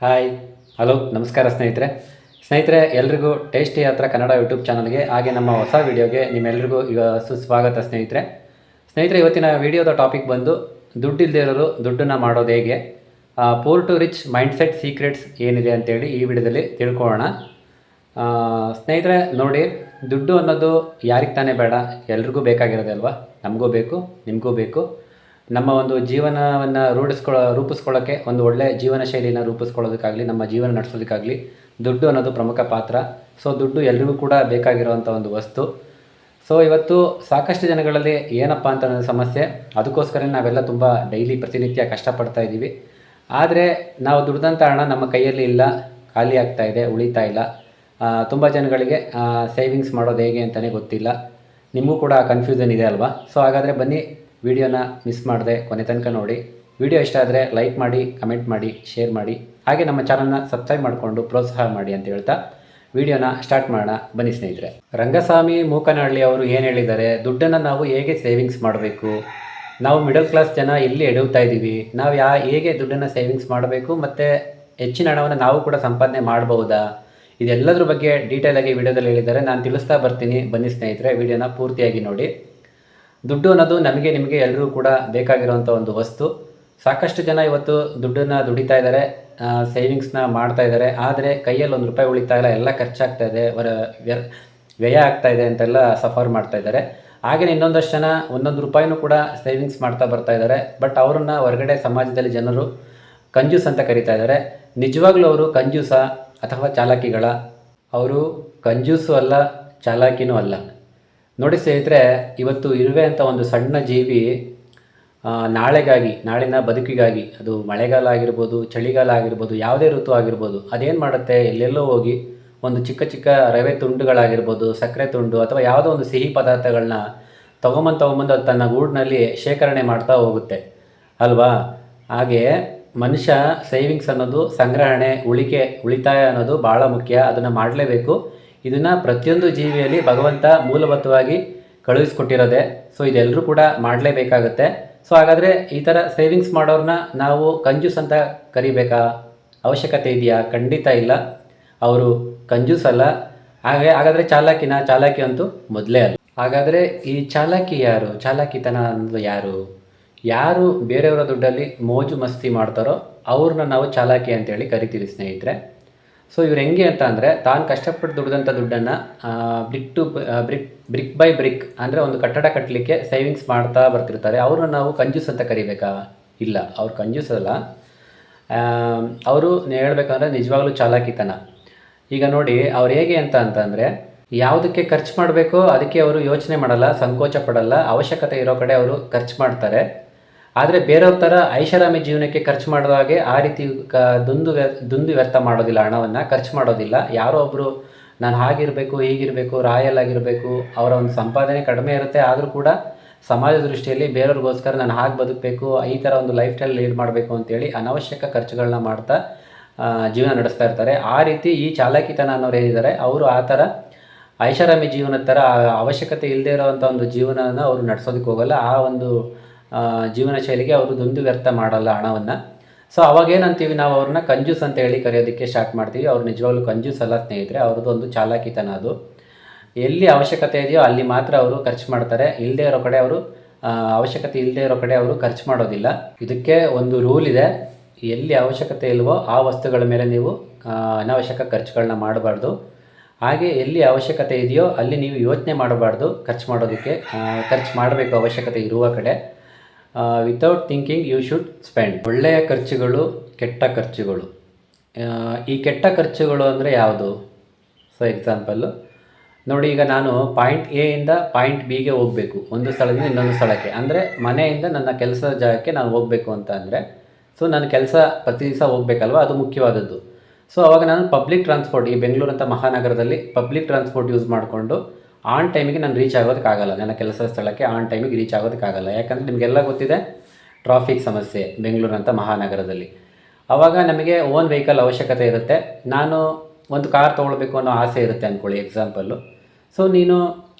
Hi, hello, ನಮಸ್ಕಾರ ಸ್ನೇಹಿತರೆ ಎಲ್ರಿಗೂ ಟೇಸ್ಟಿ ಯಾತ್ರಾ ಕನ್ನಡ ಯೂಟ್ಯೂಬ್ ಚಾನಲ್ಗೆ ಹಾಗೆ ನಮ್ಮ ಹೊಸ ವಿಡಿಯೋಗೆ ನಿಮ್ಮೆಲ್ಲರಿಗೂ ಈಗ ಸುಸ್ವಾಗತ ಸ್ನೇಹಿತರೆ ಇವತ್ತಿನ ವಿಡಿಯೋದ ಟಾಪಿಕ್ ಬಂದು ದುಡ್ಡು ಇಲ್ಲದೆ ಇರೋರು ದುಡ್ಡನ್ನು ಮಾಡೋದು ಹೇಗೆ, poor to rich mindset secrets ಏನಿದೆ ಅಂತೇಳಿ ಈ ವಿಡಿಯೋದಲ್ಲಿ ತಿಳ್ಕೊಳ್ಳೋಣ. ಸ್ನೇಹಿತರೆ ನೋಡಿ, ದುಡ್ಡು ಅನ್ನೋದು ಯಾರಿಗೆ ತಾನೇ ಬೇಡ, ಎಲ್ರಿಗೂ ಬೇಕಾಗಿರೋದೆ ಅಲ್ವಾ. ನಮಗೂ ಬೇಕು, ನಿಮಗೂ ಬೇಕು. ನಮ್ಮ ಒಂದು ಜೀವನವನ್ನು ರೂಪಿಸ್ಕೊಳ್ಳೋಕ್ಕೆ, ಒಂದು ಒಳ್ಳೆಯ ಜೀವನ ಶೈಲಿನ ರೂಪಿಸ್ಕೊಳ್ಳೋದಕ್ಕಾಗಲಿ, ನಮ್ಮ ಜೀವನ ನಡೆಸೋದಕ್ಕಾಗಲಿ ದುಡ್ಡು ಅನ್ನೋದು ಪ್ರಮುಖ ಪಾತ್ರ. ಸೊ ದುಡ್ಡು ಎಲ್ರಿಗೂ ಕೂಡ ಬೇಕಾಗಿರುವಂಥ ಒಂದು ವಸ್ತು. ಸೊ ಇವತ್ತು ಸಾಕಷ್ಟು ಜನಗಳಲ್ಲಿ ಏನಪ್ಪ ಅಂತ ಅನ್ನೋ ಸಮಸ್ಯೆ, ಅದಕ್ಕೋಸ್ಕರ ನಾವೆಲ್ಲ ತುಂಬ ಡೈಲಿ ಪ್ರತಿನಿತ್ಯ ಕಷ್ಟಪಡ್ತಾ ಇದ್ದೀವಿ. ಆದರೆ ನಾವು ದುಡ್ದಂಥ ಹಣ ನಮ್ಮ ಕೈಯಲ್ಲಿ ಇಲ್ಲ, ಖಾಲಿ ಆಗ್ತಾ ಇದೆ, ಉಳಿತಾ ಇಲ್ಲ. ತುಂಬ ಜನಗಳಿಗೆ ಸೇವಿಂಗ್ಸ್ ಮಾಡೋದು ಹೇಗೆ ಅಂತಲೇ ಗೊತ್ತಿಲ್ಲ. ನಿಮಗೂ ಕೂಡ ಕನ್ಫ್ಯೂಷನ್ ಇದೆ ಅಲ್ವಾ. ಸೊ ಹಾಗಾದರೆ ಬನ್ನಿ, ವಿಡಿಯೋನ ಮಿಸ್ ಮಾಡದೆ ಕೊನೆ ತನಕ ನೋಡಿ. ವಿಡಿಯೋ ಇಷ್ಟ ಆದರೆ ಲೈಕ್ ಮಾಡಿ, ಕಮೆಂಟ್ ಮಾಡಿ, ಶೇರ್ ಮಾಡಿ, ಹಾಗೆ ನಮ್ಮ ಚಾನಲ್ನ ಸಬ್ಸ್ಕ್ರೈಬ್ ಮಾಡಿಕೊಂಡು ಪ್ರೋತ್ಸಾಹ ಮಾಡಿ ಅಂತ ಹೇಳ್ತಾ ವಿಡಿಯೋನ ಸ್ಟಾರ್ಟ್ ಮಾಡೋಣ ಬನ್ನಿ ಸ್ನೇಹಿತರೆ. ರಂಗಸ್ವಾಮಿ ಮೂಕನಹಳ್ಳಿ ಅವರು ಏನು ಹೇಳಿದ್ದಾರೆ, ದುಡ್ಡನ್ನು ನಾವು ಹೇಗೆ ಸೇವಿಂಗ್ಸ್ ಮಾಡಬೇಕು, ನಾವು ಮಿಡಲ್ ಕ್ಲಾಸ್ ಜನ ಎಲ್ಲಿ ಎಡುತ್ತಾ ಇದ್ದೀವಿ, ನಾವು ಹೇಗೆ ದುಡ್ಡನ್ನು ಸೇವಿಂಗ್ಸ್ ಮಾಡಬೇಕು ಮತ್ತು ಹೆಚ್ಚಿನ ಹಣವನ್ನು ನಾವು ಕೂಡ ಸಂಪಾದನೆ ಮಾಡಬಹುದಾ, ಇದೆಲ್ಲದ್ರ ಬಗ್ಗೆ ಡೀಟೇಲಾಗಿ ವಿಡಿಯೋದಲ್ಲಿ ಹೇಳಿದ್ದಾರೆ. ನಾನು ತಿಳಿಸ್ತಾ ಬರ್ತೀನಿ, ಬನ್ನಿ ಸ್ನೇಹಿತರೆ, ವಿಡಿಯೋನ ಪೂರ್ತಿಯಾಗಿ ನೋಡಿ. ದುಡ್ಡು ಅನ್ನೋದು ನಮಗೆ ನಿಮಗೆ ಎಲ್ಲರೂ ಕೂಡ ಬೇಕಾಗಿರುವಂಥ ಒಂದು ವಸ್ತು. ಸಾಕಷ್ಟು ಜನ ಇವತ್ತು ದುಡ್ಡನ್ನು ದುಡಿತಾ ಇದ್ದಾರೆ, ಸೇವಿಂಗ್ಸ್ನ ಮಾಡ್ತಾ ಇದ್ದಾರೆ. ಆದರೆ ಕೈಯಲ್ಲಿ ₹1 ಉಳಿತಾ ಇಲ್ಲ, ಎಲ್ಲ ಖರ್ಚಾಗ್ತಾ ಇದೆ, ವ್ಯಯ ಆಗ್ತಾ ಇದೆ ಅಂತೆಲ್ಲ ಸಫರ್ ಮಾಡ್ತಾ ಇದ್ದಾರೆ. ಹಾಗೆಯೇ ಇನ್ನೊಂದಷ್ಟು ಜನ ₹1 ಕೂಡ ಸೇವಿಂಗ್ಸ್ ಮಾಡ್ತಾ ಬರ್ತಾ ಇದ್ದಾರೆ. ಬಟ್ ಅವರನ್ನು ಹೊರಗಡೆ ಸಮಾಜದಲ್ಲಿ ಜನರು ಕಂಜೂಸ್ ಅಂತ ಕರೀತಾ ಇದ್ದಾರೆ. ನಿಜವಾಗ್ಲೂ ಅವರು ಕಂಜೂಸ ಅಥವಾ ಚಾಲಾಕಿಗಳ? ಅವರು ಕಂಜೂಸು ಅಲ್ಲ, ಚಾಲಾಕಿನೂ ಅಲ್ಲ. ನೋಡಿ ಸ್ನೇಹಿತರೆ, ಇವತ್ತು ಇರುವೆ ಅಂತ ಒಂದು ಸಣ್ಣ ಜೀವಿ ನಾಳಿನ ಬದುಕಿಗಾಗಿ, ಅದು ಮಳೆಗಾಲ ಆಗಿರ್ಬೋದು, ಚಳಿಗಾಲ ಆಗಿರ್ಬೋದು, ಯಾವುದೇ ಋತು ಆಗಿರ್ಬೋದು, ಅದೇನು ಮಾಡುತ್ತೆ, ಎಲ್ಲೆಲ್ಲೋ ಹೋಗಿ ಒಂದು ಚಿಕ್ಕ ಚಿಕ್ಕ ರವೆ ತುಂಡುಗಳಾಗಿರ್ಬೋದು, ಸಕ್ಕರೆ ತುಂಡು ಅಥವಾ ಯಾವುದೋ ಒಂದು ಸಿಹಿ ಪದಾರ್ಥಗಳನ್ನ ತೊಗೊಂಬಂದು ಅದು ತನ್ನ ಗೂಡಿನಲ್ಲಿ ಶೇಖರಣೆ ಮಾಡ್ತಾ ಹೋಗುತ್ತೆ ಅಲ್ವಾ. ಹಾಗೆ ಮನುಷ್ಯ ಸೇವಿಂಗ್ಸ್ ಅನ್ನೋದು, ಸಂಗ್ರಹಣೆ, ಉಳಿತಾಯ ಅನ್ನೋದು ಭಾಳ ಮುಖ್ಯ. ಅದನ್ನು ಮಾಡಲೇಬೇಕು. ಇದನ್ನು ಪ್ರತಿಯೊಂದು ಜೀವಿಯಲ್ಲಿ ಭಗವಂತ ಮೂಲಭೂತವಾಗಿ ಕಳುಹಿಸ್ಕೊಟ್ಟಿರೋದೆ. ಸೊ ಇದೆಲ್ಲರೂ ಕೂಡ ಮಾಡಲೇಬೇಕಾಗುತ್ತೆ. ಸೊ ಹಾಗಾದರೆ ಈ ಥರ ಸೇವಿಂಗ್ಸ್ ಮಾಡೋರನ್ನ ನಾವು ಕಂಜೂಸ್ ಅಂತ ಕರಿಬೇಕಾ? ಅವಶ್ಯಕತೆ ಇದೆಯಾ? ಖಂಡಿತ ಇಲ್ಲ. ಅವರು ಕಂಜೂಸ್ ಅಲ್ಲ. ಹಾಗಾದರೆ ಚಾಲಾಕಿ ಅಂತೂ ಮೊದಲೇ ಅಲ್ಲ. ಹಾಗಾದರೆ ಈ ಚಾಲಾಕಿ ಯಾರು? ಚಾಲಾಕಿತನ ಅನ್ನೋದು ಯಾರು ಬೇರೆಯವರ ದುಡ್ಡಲ್ಲಿ ಮೋಜು ಮಸ್ತಿ ಮಾಡ್ತಾರೋ ಅವ್ರನ್ನ ನಾವು ಚಾಲಾಕಿ ಅಂತೇಳಿ ಕರಿತೀವಿ ಸ್ನೇಹಿತರೆ. ಸೊ ಇವ್ರು ಹೆಂಗೆ ಅಂತ ಅಂದರೆ, ತಾನು ಕಷ್ಟಪಟ್ಟು ದುಡ್ದಂಥ ದುಡ್ಡನ್ನು ಬ್ರಿಕ್ ಬೈ ಬ್ರಿಕ್ ಅಂದರೆ ಒಂದು ಕಟ್ಟಡ ಕಟ್ಟಲಿಕ್ಕೆ ಸೇವಿಂಗ್ಸ್ ಮಾಡ್ತಾ ಬರ್ತಿರ್ತಾರೆ. ಅವ್ರನ್ನ ನಾವು ಕಂಜೂಸ್ ಅಂತ ಕರಿಬೇಕಾ? ಇಲ್ಲ, ಅವ್ರು ಕಂಜೂಸ್ ಅಲ್ಲ. ಅವರು ಹೇಳ್ಬೇಕಂದ್ರೆ ನಿಜವಾಗ್ಲೂ ಚಾಲಾಕಿತನ. ಈಗ ನೋಡಿ, ಅವ್ರು ಹೇಗೆ ಅಂತಂದರೆ, ಯಾವುದಕ್ಕೆ ಖರ್ಚು ಮಾಡಬೇಕೋ ಅದಕ್ಕೆ ಅವರು ಯೋಚನೆ ಮಾಡಲ್ಲ, ಸಂಕೋಚ ಪಡಲ್ಲ. ಅವಶ್ಯಕತೆ ಇರೋ ಕಡೆ ಅವರು ಖರ್ಚು ಮಾಡ್ತಾರೆ. ಆದರೆ ಬೇರೆಯವ್ರ ಥರ ಐಷಾರಾಮಿ ಜೀವನಕ್ಕೆ ಖರ್ಚು ಮಾಡೋ ಹಾಗೆ ಆ ರೀತಿ ದುಂದು ವ್ಯರ್ಥ ಮಾಡೋದಿಲ್ಲ, ಹಣವನ್ನು ಖರ್ಚು ಮಾಡೋದಿಲ್ಲ. ಯಾರೋ ಒಬ್ಬರು ನಾನು ಹಾಗಿರಬೇಕು, ಹೀಗಿರಬೇಕು, ರಾಯಲ್ ಆಗಿರಬೇಕು, ಅವರ ಒಂದು ಸಂಪಾದನೆ ಕಡಿಮೆ ಇರುತ್ತೆ, ಆದರೂ ಕೂಡ ಸಮಾಜ ದೃಷ್ಟಿಯಲ್ಲಿ ಬೇರೆಯವ್ರಿಗೋಸ್ಕರ ನಾನು ಹಾಗೆ ಬದುಕಬೇಕು, ಈ ಥರ ಒಂದು ಲೈಫ್ ಸ್ಟೈಲ್ ಲೀಡ್ ಮಾಡಬೇಕು ಅಂತೇಳಿ ಅನವಶ್ಯಕ ಖರ್ಚುಗಳನ್ನ ಮಾಡ್ತಾ ಜೀವನ ನಡೆಸ್ತಾ ಇರ್ತಾರೆ. ಆ ರೀತಿ ಈ ಚಾಲಾಕಿತನ ಅನ್ನೋರು ಏನಿದ್ದಾರೆ, ಅವರು ಆ ಥರ ಐಷಾರಾಮಿ ಜೀವನದ ಥರ ಅವಶ್ಯಕತೆ ಇಲ್ಲದೆ ಇರೋವಂಥ ಒಂದು ಜೀವನನ ಅವರು ನಡೆಸೋದಕ್ಕೆ ಹೋಗಲ್ಲ. ಆ ಒಂದು ಜೀವನ ಶೈಲಿಗೆ ಅವರು ದುಂದು ವ್ಯರ್ಥ ಮಾಡಲ್ಲ ಹಣವನ್ನು. ಸೊ ಅವಾಗೇನಂತೀವಿ, ನಾವು ಅವ್ರನ್ನ ಕಂಜೂಸ್ ಅಂತ ಹೇಳಿ ಕರೆಯೋದಕ್ಕೆ ಸ್ಟಾರ್ಟ್ ಮಾಡ್ತೀವಿ. ಅವ್ರು ನಿಜವಾಗ್ಲೂ ಕಂಜೂಸ್ ಅಲ್ಲ ಸ್ನೇಹಿತರೆ, ಅವ್ರದ್ದು ಒಂದು ಚಾಲಾಕಿತನ. ಅದು ಎಲ್ಲಿ ಅವಶ್ಯಕತೆ ಇದೆಯೋ ಅಲ್ಲಿ ಮಾತ್ರ ಅವರು ಖರ್ಚು ಮಾಡ್ತಾರೆ. ಇಲ್ಲದೇ ಇರೋ ಕಡೆ ಅವರು ಅವಶ್ಯಕತೆ ಇಲ್ಲದೆ ಇರೋ ಕಡೆ ಅವರು ಖರ್ಚು ಮಾಡೋದಿಲ್ಲ. ಇದಕ್ಕೆ ಒಂದು ರೂಲ್ ಇದೆ, ಎಲ್ಲಿ ಅವಶ್ಯಕತೆ ಇಲ್ವೋ ಆ ವಸ್ತುಗಳ ಮೇಲೆ ನೀವು ಅನಾವಶ್ಯಕ ಖರ್ಚುಗಳನ್ನ ಮಾಡಬಾರ್ದು. ಹಾಗೆ ಎಲ್ಲಿ ಅವಶ್ಯಕತೆ ಇದೆಯೋ ಅಲ್ಲಿ ನೀವು ಯೋಚನೆ ಮಾಡಬಾರ್ದು ಖರ್ಚು ಮಾಡೋದಕ್ಕೆ. ಖರ್ಚು ಮಾಡಬೇಕು ಅವಶ್ಯಕತೆ ಇರುವ ಕಡೆ. Without thinking you should spend. ಒಳ್ಳೆಯ ಖರ್ಚುಗಳು, ಕೆಟ್ಟ ಖರ್ಚುಗಳು. ಈ ಕೆಟ್ಟ ಖರ್ಚುಗಳು ಅಂದರೆ ಯಾವುದು? ಸೊ ಎಕ್ಸಾಂಪಲ್ಲು ನೋಡಿ, ಈಗ ನಾನು ಪಾಯಿಂಟ್ ಎ ಇಂದ ಪಾಯಿಂಟ್ ಬಿಗೆ ಹೋಗಬೇಕು, ಒಂದು ಸ್ಥಳದಿಂದ ಇನ್ನೊಂದು ಸ್ಥಳಕ್ಕೆ. ಅಂದರೆ ಮನೆಯಿಂದ ನನ್ನ ಕೆಲಸದ ಜಾಗಕ್ಕೆ ನಾನು ಹೋಗಬೇಕು ಅಂತ ಅಂದರೆ, ಸೊ ನನ್ನ ಕೆಲಸ ಪ್ರತಿ ದಿವಸ ಹೋಗಬೇಕಲ್ವ, ಅದು ಮುಖ್ಯವಾದದ್ದು. ಸೊ ಅವಾಗ ನಾನು ಪಬ್ಲಿಕ್ ಟ್ರಾನ್ಸ್ಪೋರ್ಟ್, ಈ ಬೆಂಗಳೂರು ಅಂತ ಮಹಾನಗರದಲ್ಲಿ ಪಬ್ಲಿಕ್ ಟ್ರಾನ್ಸ್ಪೋರ್ಟ್ ಯೂಸ್ ಮಾಡಿಕೊಂಡು ಆನ್ ಟೈಮಿಗೆ ನಾನು ರೀಚ್ ಆಗೋದಕ್ಕಾಗಲ್ಲ. ನನ್ನ ಕೆಲಸದ ಸ್ಥಳಕ್ಕೆ ಆನ್ ಟೈಮಿಗೆ ರೀಚ್ ಆಗೋದಕ್ಕಾಗಲ್ಲ. ಯಾಕಂದರೆ ನಿಮಗೆಲ್ಲ ಗೊತ್ತಿದೆ, ಟ್ರಾಫಿಕ್ ಸಮಸ್ಯೆ ಬೆಂಗಳೂರು ಅಂತ ಮಹಾನಗರದಲ್ಲಿ. ಆವಾಗ ನಮಗೆ ಓನ್ ವೆಹಿಕಲ್ ಅವಶ್ಯಕತೆ ಇರುತ್ತೆ. ನಾನು ಒಂದು ಕಾರ್ ತೊಗೊಳ್ಬೇಕು ಅನ್ನೋ ಆಸೆ ಇರುತ್ತೆ ಅಂದ್ಕೊಳ್ಳಿ, ಎಕ್ಸಾಂಪಲ್ಲು. ಸೊ ನೀನು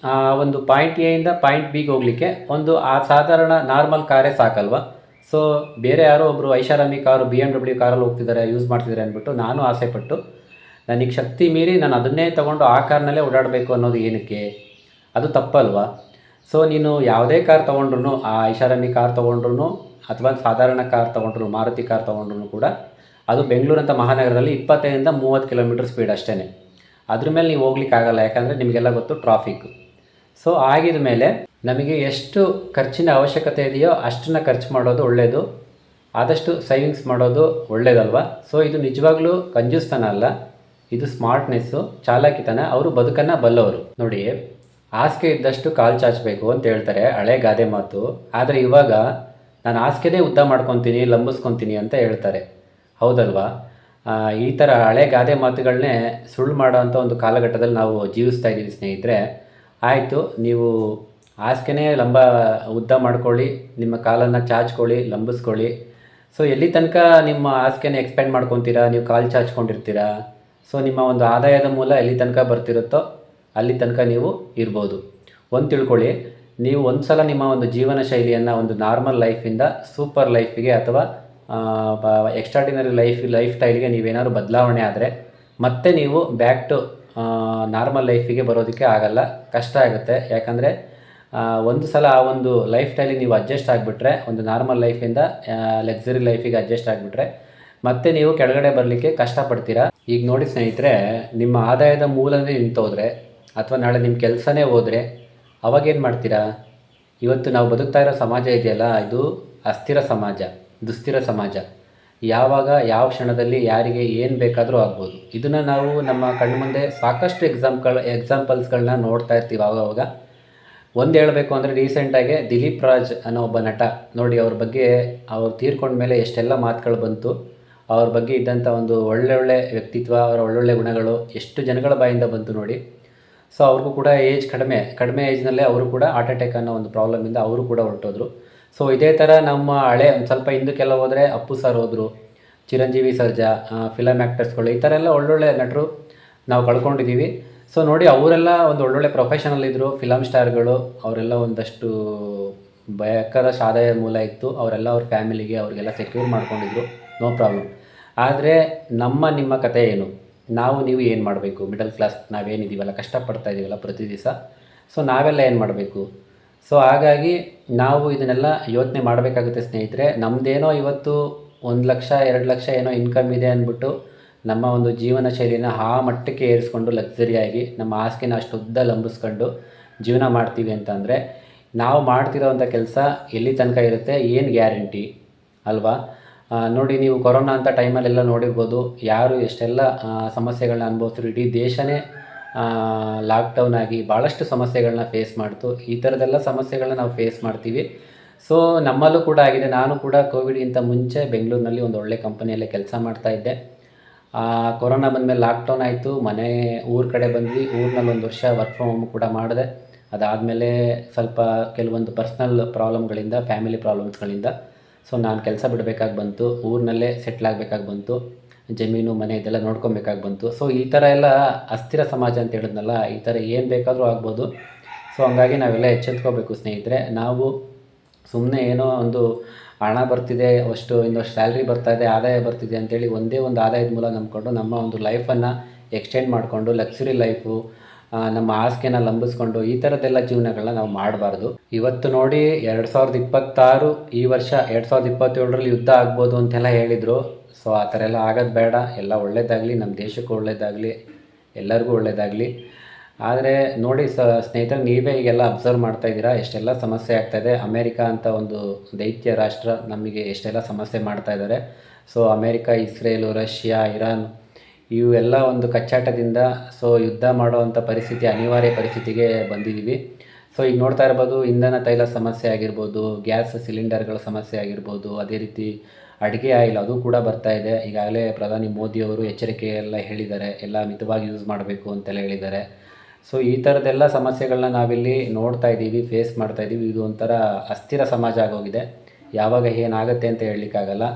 ಒಂದು ಪಾಯಿಂಟ್ ಎ ಇಂದ ಪಾಯಿಂಟ್ ಬಿಗೆ ಹೋಗಲಿಕ್ಕೆ ಒಂದು ಸಾಧಾರಣ ನಾರ್ಮಲ್ ಕಾರೇ ಸಾಕಲ್ವ. ಸೊ ಬೇರೆ ಯಾರೋ ಒಬ್ಬರು ಐಷಾರಾಮಿ ಕಾರು BMW ಕಾರಲ್ಲಿ ಹೋಗ್ತಿದ್ದಾರೆ, ಯೂಸ್ ಮಾಡ್ತಿದ್ದಾರೆ ಅಂದ್ಬಿಟ್ಟು ನಾನು ಆಸೆಪಟ್ಟು ನನಗೆ ಶಕ್ತಿ ಮೀರಿ ನಾನು ಅದನ್ನೇ ತೊಗೊಂಡು ಆ ಕಾರ್ನಲ್ಲೇ ಓಡಾಡಬೇಕು ಅನ್ನೋದು ಏನಕ್ಕೆ? ಅದು ತಪ್ಪಲ್ವಾ? ಸೊ ನೀನು ಯಾವುದೇ ಕಾರ್ ತೊಗೊಂಡ್ರು, ಆ ಐಷಾರಾಮಿ ಕಾರ್ ತೊಗೊಂಡ್ರು ಅಥವಾ ಸಾಧಾರಣ ಕಾರ್ ತೊಗೊಂಡ್ರು, ಮಾರುತಿ ಕಾರ್ ತೊಗೊಂಡ್ರು ಕೂಡ ಅದು ಬೆಂಗಳೂರಂಥ ಮಹಾನಗರದಲ್ಲಿ 25ರಿಂದ 30 ಕಿಲೋಮೀಟರ್ ಸ್ಪೀಡ್ ಅಷ್ಟೇ. ಅದ್ರ ಮೇಲೆ ನೀವು ಹೋಗ್ಲಿಕ್ಕಾಗಲ್ಲ, ಯಾಕಂದರೆ ನಿಮಗೆಲ್ಲ ಗೊತ್ತು ಟ್ರಾಫಿಕ್ಕು. ಸೊ ಆಗಿದ ಮೇಲೆ ನಮಗೆ ಎಷ್ಟು ಖರ್ಚಿನ ಅವಶ್ಯಕತೆ ಇದೆಯೋ ಅಷ್ಟನ್ನು ಖರ್ಚು ಮಾಡೋದು ಒಳ್ಳೆಯದು, ಆದಷ್ಟು ಸೇವಿಂಗ್ಸ್ ಮಾಡೋದು ಒಳ್ಳೆಯದಲ್ವ. ಸೊ ಇದು ನಿಜವಾಗ್ಲೂ ಕಂಜೂಸ್ತನ ಅಲ್ಲ, ಇದು ಸ್ಮಾರ್ಟ್ನೆಸ್ಸು, ಚಾಲಾಕಿತನ. ಅವರು ಬದುಕನ್ನು ಬಲ್ಲವರು. ನೋಡಿ, ಹಾಸಿಗೆ ಇದ್ದಷ್ಟು ಕಾಲು ಚಾಚಬೇಕು ಅಂತ ಹೇಳ್ತಾರೆ, ಹಳೆ ಗಾದೆ ಮಾತು. ಆದರೆ ಇವಾಗ ನಾನು ಹಾಸಿಗೆನೇ ಉದ್ದ ಮಾಡ್ಕೊತೀನಿ, ಲಂಬಿಸ್ಕೊತೀನಿ ಅಂತ ಹೇಳ್ತಾರೆ, ಹೌದಲ್ವಾ? ಈ ಥರ ಹಳೆ ಗಾದೆ ಮಾತುಗಳನ್ನೇ ಸುಳ್ಳು ಮಾಡೋ ಅಂಥ ಒಂದು ಕಾಲಘಟ್ಟದಲ್ಲಿ ನಾವು ಜೀವಿಸ್ತಾ ಇದ್ದೀವಿ ಸ್ನೇಹಿತರೆ. ಆಯಿತು, ನೀವು ಹಾಸಿಗೆನೇ ಉದ್ದ ಮಾಡ್ಕೊಳ್ಳಿ, ನಿಮ್ಮ ಕಾಲನ್ನು ಚಾಚ್ಕೊಳ್ಳಿ, ಲಂಬಿಸ್ಕೊಳ್ಳಿ. ಸೊ ಎಲ್ಲಿ ತನಕ ನಿಮ್ಮ ಹಾಸಿಗೆನ ಎಕ್ಸ್ಪೆಂಡ್ ಮಾಡ್ಕೊತೀರಾ, ನೀವು ಕಾಲು ಚಾಚ್ಕೊಂಡಿರ್ತೀರಾ. ಸೊ ನಿಮ್ಮ ಒಂದು ಆದಾಯದ ಮೂಲ ಎಲ್ಲಿ ತನಕ ಬರ್ತಿರುತ್ತೋ ಅಲ್ಲಿ ತನಕ ನೀವು ಇರ್ಬೋದು. ಒಂದು ತಿಳ್ಕೊಳ್ಳಿ, ನೀವು ಒಂದು ಸಲ ನಿಮ್ಮ ಒಂದು ಜೀವನ ಶೈಲಿಯನ್ನು ಒಂದು ನಾರ್ಮಲ್ ಲೈಫಿಂದ ಸೂಪರ್ ಲೈಫಿಗೆ ಅಥವಾ ಎಕ್ಸ್ಟ್ರಾರ್ಡಿನರಿ ಲೈಫ್ ಸ್ಟೈಲ್ಗೆ ನೀವೇನಾದ್ರು ಬದಲಾವಣೆ ಆದರೆ ಮತ್ತೆ ನೀವು ಬ್ಯಾಕ್ ಟು ನಾರ್ಮಲ್ ಲೈಫಿಗೆ ಬರೋದಕ್ಕೆ ಆಗಲ್ಲ, ಕಷ್ಟ ಆಗುತ್ತೆ. ಯಾಕಂದರೆ ಒಂದು ಸಲ ಆ ಒಂದು ಲೈಫ್ ಸ್ಟೈಲಿಗೆ ನೀವು ಅಡ್ಜಸ್ಟ್ ಆಗಿಬಿಟ್ರೆ, ಒಂದು ನಾರ್ಮಲ್ ಲೈಫಿಂದ ಲಕ್ಸುರಿ ಲೈಫಿಗೆ ಅಡ್ಜಸ್ಟ್ ಆಗಿಬಿಟ್ರೆ ಮತ್ತೆ ನೀವು ಕೆಳಗಡೆ ಬರಲಿಕ್ಕೆ ಕಷ್ಟಪಡ್ತೀರಾ. ಈಗ ನೋಡಿ ಸ್ನೇಹಿತರೆ, ನಿಮ್ಮ ಆದಾಯದ ಮೂಲನೇ ನಿಂತೋದ್ರೆ ಅಥವಾ ನಾಳೆ ನಿಮ್ಮ ಕೆಲಸನೇ ಹೋದರೆ ಅವಾಗೇನು ಮಾಡ್ತೀರಾ? ಇವತ್ತು ನಾವು ಬದುಕ್ತಾ ಇರೋ ಸಮಾಜ ಇದೆಯಲ್ಲ, ಇದು ಅಸ್ಥಿರ ಸಮಾಜ, ದುಸ್ಥಿರ ಸಮಾಜ. ಯಾವಾಗ ಯಾವ ಕ್ಷಣದಲ್ಲಿ ಯಾರಿಗೆ ಏನು ಬೇಕಾದರೂ ಆಗ್ಬೋದು. ಇದನ್ನು ನಾವು ನಮ್ಮ ಕಣ್ಣು ಮುಂದೆ ಸಾಕಷ್ಟು ಎಕ್ಸಾಂಪಲ್ಸ್ಗಳನ್ನ ನೋಡ್ತಾ ಇರ್ತೀವಿ ಆವಾಗ. ಒಂದು ಹೇಳಬೇಕು ಅಂದರೆ ರೀಸೆಂಟಾಗಿ ದಿಲೀಪ್ ರಾಜ್ ಅನ್ನೋ ಒಬ್ಬ ನಟ ನೋಡಿ, ಅವ್ರ ಬಗ್ಗೆ ಅವ್ರು ತೀರ್ಕೊಂಡ ಮೇಲೆ ಎಷ್ಟೆಲ್ಲ ಮಾತುಗಳು ಬಂತು. ಅವ್ರ ಬಗ್ಗೆ ಇದ್ದಂಥ ಒಂದು ಒಳ್ಳೊಳ್ಳೆ ವ್ಯಕ್ತಿತ್ವ, ಅವರ ಒಳ್ಳೊಳ್ಳೆ ಗುಣಗಳು ಎಷ್ಟು ಜನಗಳ ಬಾಯಿಂದ ಬಂತು ನೋಡಿ. ಸೊ ಅವ್ರಿಗೂ ಕೂಡ ಏಜ್ ಕಡಿಮೆ ಏಜ್ನಲ್ಲೇ ಅವರು ಕೂಡ ಹಾರ್ಟ್ ಅಟ್ಯಾಕ್ ಅನ್ನೋ ಒಂದು ಪ್ರಾಬ್ಲಮಿಂದ ಅವರು ಕೂಡ ಹೊರಟೋದ್ರು. ಸೊ ಇದೇ ಥರ ನಮ್ಮ ಹಳೆ ಒಂದು ಸ್ವಲ್ಪ ಹಿಂದಕ್ಕೆಲ್ಲ ಹೋದರೆ ಅಪ್ಪು ಸರ್ ಹೋದರು, ಚಿರಂಜೀವಿ ಸರ್ಜಾ, ಫಿಲಮ್ ಆ್ಯಕ್ಟರ್ಸ್ಗಳು, ಈ ಥರ ಎಲ್ಲ ಒಳ್ಳೊಳ್ಳೆ ನಟರು ನಾವು ಕಳ್ಕೊಂಡಿದ್ದೀವಿ. ಸೊ ನೋಡಿ, ಅವರೆಲ್ಲ ಒಂದು ಒಳ್ಳೊಳ್ಳೆ ಪ್ರೊಫೆಷನಲ್ ಇದ್ದರು, ಫಿಲಮ್ ಸ್ಟಾರ್ಗಳು. ಅವರೆಲ್ಲ ಒಂದಷ್ಟು ಬೇಕಾದಷ್ಟು ಆದಾಯ ಮೂಲ ಇತ್ತು, ಅವರೆಲ್ಲ ಅವ್ರ ಫ್ಯಾಮಿಲಿಗೆ ಅವ್ರಿಗೆಲ್ಲ ಸೆಕ್ಯೂರ್ ಮಾಡ್ಕೊಂಡಿದ್ರು, ನೋ ಪ್ರಾಬ್ಲಮ್. ಆದರೆ ನಿಮ್ಮ ಕತೆ ಏನು? ನೀವು ಏನು ಮಾಡಬೇಕು? ಮಿಡಲ್ ಕ್ಲಾಸ್ ನಾವೇನಿದ್ದೀವಲ್ಲ, ಕಷ್ಟಪಡ್ತಾ ಇದ್ದೀವಲ್ಲ ಪ್ರತಿ ದಿವಸ, ಸೊ ನಾವೆಲ್ಲ ಏನು ಮಾಡಬೇಕು? ಸೊ ಹಾಗಾಗಿ ನಾವು ಇದನ್ನೆಲ್ಲ ಯೋಚನೆ ಮಾಡಬೇಕಾಗುತ್ತೆ ಸ್ನೇಹಿತರೆ. ನಮ್ಮದೇನೋ ಇವತ್ತು 1 ಲಕ್ಷ 2 ಲಕ್ಷ ಏನೋ ಇನ್ಕಮ್ ಇದೆ ಅಂದ್ಬಿಟ್ಟು ನಮ್ಮ ಒಂದು ಜೀವನ ಶೈಲಿನ ಆ ಮಟ್ಟಕ್ಕೆ ಏರಿಸ್ಕೊಂಡು ಲಕ್ಸುರಿಯಾಗಿ ನಮ್ಮ ಹಾಸಿಗೆನ ಅಷ್ಟು ಉದ್ದ ಲಂಬಿಸ್ಕೊಂಡು ಜೀವನ ಮಾಡ್ತೀವಿ ಅಂತಂದರೆ ನಾವು ಮಾಡ್ತಿರೋವಂಥ ಕೆಲಸ ಎಲ್ಲಿ ತನಕ ಇರುತ್ತೆ, ಏನು ಗ್ಯಾರಂಟಿ ಅಲ್ವಾ? ನೋಡಿ, ನೀವು ಕೊರೋನಾ ಅಂತ ಟೈಮಲ್ಲೆಲ್ಲ ನೋಡಿರ್ಬೋದು, ಯಾರು ಎಷ್ಟೆಲ್ಲ ಸಮಸ್ಯೆಗಳನ್ನ ಅನುಭವಿಸಿದ್ರು. ಇಡೀ ದೇಶನೇ ಲಾಕ್ಡೌನ್ ಆಗಿ ಭಾಳಷ್ಟು ಸಮಸ್ಯೆಗಳನ್ನ ಫೇಸ್ ಮಾಡ್ತು. ಈ ಥರದ್ದೆಲ್ಲ ಸಮಸ್ಯೆಗಳನ್ನ ನಾವು ಫೇಸ್ ಮಾಡ್ತೀವಿ. ಸೊ ನಮ್ಮಲ್ಲೂ ಕೂಡ ಆಗಿದೆ. ನಾನು ಕೂಡ ಕೋವಿಡ್ಗಿಂತ ಮುಂಚೆ ಬೆಂಗಳೂರಿನಲ್ಲಿ ಒಂದು ಒಳ್ಳೆ ಕಂಪನಿಯಲ್ಲೇ ಕೆಲಸ ಮಾಡ್ತಾಯಿದ್ದೆ. ಕೊರೋನಾ ಬಂದಮೇಲೆ ಲಾಕ್ಡೌನ್ ಆಯಿತು, ಊರ ಕಡೆ ಬಂದ್ವಿ. ಊರಿನಲ್ಲಿ 1 ವರ್ಷ ವರ್ಕ್ ಫ್ರಮ್ ಹೋಮ್ ಕೂಡ ಮಾಡಿದೆ. ಅದಾದಮೇಲೆ ಸ್ವಲ್ಪ ಕೆಲವೊಂದು ಪರ್ಸ್ನಲ್ ಪ್ರಾಬ್ಲಮ್ಗಳಿಂದ, ಫ್ಯಾಮಿಲಿ ಪ್ರಾಬ್ಲಮ್ಸ್ಗಳಿಂದ ಸೊ ನಾನು ಕೆಲಸ ಬಿಡಬೇಕಾಗಿ ಬಂತು. ಊರಿನಲ್ಲೇ ಸೆಟ್ಲ್ ಆಗಬೇಕಾಗಿ ಬಂತು. ಜಮೀನು ಮನೆ ಇದೆಲ್ಲ ನೋಡ್ಕೊಬೇಕಾಗಿ ಬಂತು. ಸೊ ಈ ಥರ ಎಲ್ಲ ಅಸ್ಥಿರ ಸಮಾಜ ಅಂತ ಹೇಳಿದ್ನಲ್ಲ, ಈ ಥರ ಏನು ಬೇಕಾದರೂ ಆಗ್ಬೋದು. ಸೊ ಹಂಗಾಗಿ ನಾವೆಲ್ಲ ಎಚ್ಚೆತ್ಕೋಬೇಕು ಸ್ನೇಹಿತರೆ. ನಾವು ಸುಮ್ಮನೆ ಏನೋ ಒಂದು ಹಣ ಬರ್ತಿದೆ, ಇನ್ನಷ್ಟು ಸ್ಯಾಲ್ರಿ ಬರ್ತಾಯಿದೆ, ಆದಾಯ ಬರ್ತಿದೆ ಅಂತೇಳಿ ಒಂದೇ ಒಂದು ಆದಾಯದ ಮೂಲ ನಂಬ್ಕೊಂಡು ನಮ್ಮ ಒಂದು ಲೈಫನ್ನು ಎಕ್ಸ್ಟೆಂಡ್ ಮಾಡಿಕೊಂಡು ಲಕ್ಸುರಿ ಲೈಫು, ನಮ್ಮ ಹಾಸಿಗೆನ ಲಂಬಿಸ್ಕೊಂಡು ಈ ಥರದ್ದೆಲ್ಲ ಜೀವನಗಳನ್ನ ನಾವು ಮಾಡಬಾರ್ದು. ಇವತ್ತು ನೋಡಿ, 2026 ಈ ವರ್ಷ 2027ರಲ್ಲಿ ಯುದ್ಧ ಆಗ್ಬೋದು ಅಂತೆಲ್ಲ ಹೇಳಿದರು. ಸೊ ಆ ಥರ ಎಲ್ಲ ಆಗೋದು ಬೇಡ. ಎಲ್ಲ ಒಳ್ಳೆಯದಾಗಲಿ, ನಮ್ಮ ದೇಶಕ್ಕೂ ಒಳ್ಳೆಯದಾಗಲಿ, ಎಲ್ಲರಿಗೂ ಒಳ್ಳೆಯದಾಗಲಿ. ಆದರೆ ನೋಡಿ ಸ್ನೇಹಿತರೆ, ನೀವೇ ಈಗೆಲ್ಲ ಅಬ್ಸರ್ವ್ ಮಾಡ್ತಾಯಿದ್ದೀರಾ ಎಷ್ಟೆಲ್ಲ ಸಮಸ್ಯೆ ಆಗ್ತಾಯಿದೆ. ಅಮೇರಿಕಾ ಅಂತ ಒಂದು ದೈತ್ಯ ರಾಷ್ಟ್ರ ನಮಗೆ ಎಷ್ಟೆಲ್ಲ ಸಮಸ್ಯೆ ಮಾಡ್ತಾಯಿದ್ದಾರೆ. So America, Israel, Russia, Iran ಇವೆಲ್ಲ ಒಂದು ಕಚ್ಚಾಟದಿಂದ ಸೊ ಯುದ್ಧ ಮಾಡುವಂಥ ಪರಿಸ್ಥಿತಿ, ಅನಿವಾರ್ಯ ಪರಿಸ್ಥಿತಿಗೆ ಬಂದಿದ್ದೀವಿ. ಸೊ ಈಗ ನೋಡ್ತಾ ಇರ್ಬೋದು, ಇಂಧನ ತೈಲ ಸಮಸ್ಯೆ ಆಗಿರ್ಬೋದು, ಗ್ಯಾಸ್ ಸಿಲಿಂಡರ್ಗಳ ಸಮಸ್ಯೆ ಆಗಿರ್ಬೋದು, ಅದೇ ರೀತಿ ಅಡುಗೆ ಆಯಿಲ್ ಅದು ಕೂಡ ಬರ್ತಾ ಇದೆ. ಈಗಾಗಲೇ ಪ್ರಧಾನಿ ಮೋದಿಯವರು ಎಚ್ಚರಿಕೆ ಎಲ್ಲ ಹೇಳಿದ್ದಾರೆ, ಎಲ್ಲ ಮಿತವಾಗಿ ಯೂಸ್ ಮಾಡಬೇಕು ಅಂತೆಲ್ಲ ಹೇಳಿದ್ದಾರೆ. ಸೊ ಈ ಥರದ್ದೆಲ್ಲ ಸಮಸ್ಯೆಗಳನ್ನ ನಾವಿಲ್ಲಿ ನೋಡ್ತಾ ಇದ್ದೀವಿ, ಫೇಸ್ ಮಾಡ್ತಾ ಇದ್ದೀವಿ. ಇದು ಒಂಥರ ಅಸ್ಥಿರ ಸಮಾಜ ಆಗೋಗಿದೆ. ಯಾವಾಗ ಏನಾಗುತ್ತೆ ಅಂತ ಹೇಳಲಿಕ್ಕಾಗಲ್ಲ.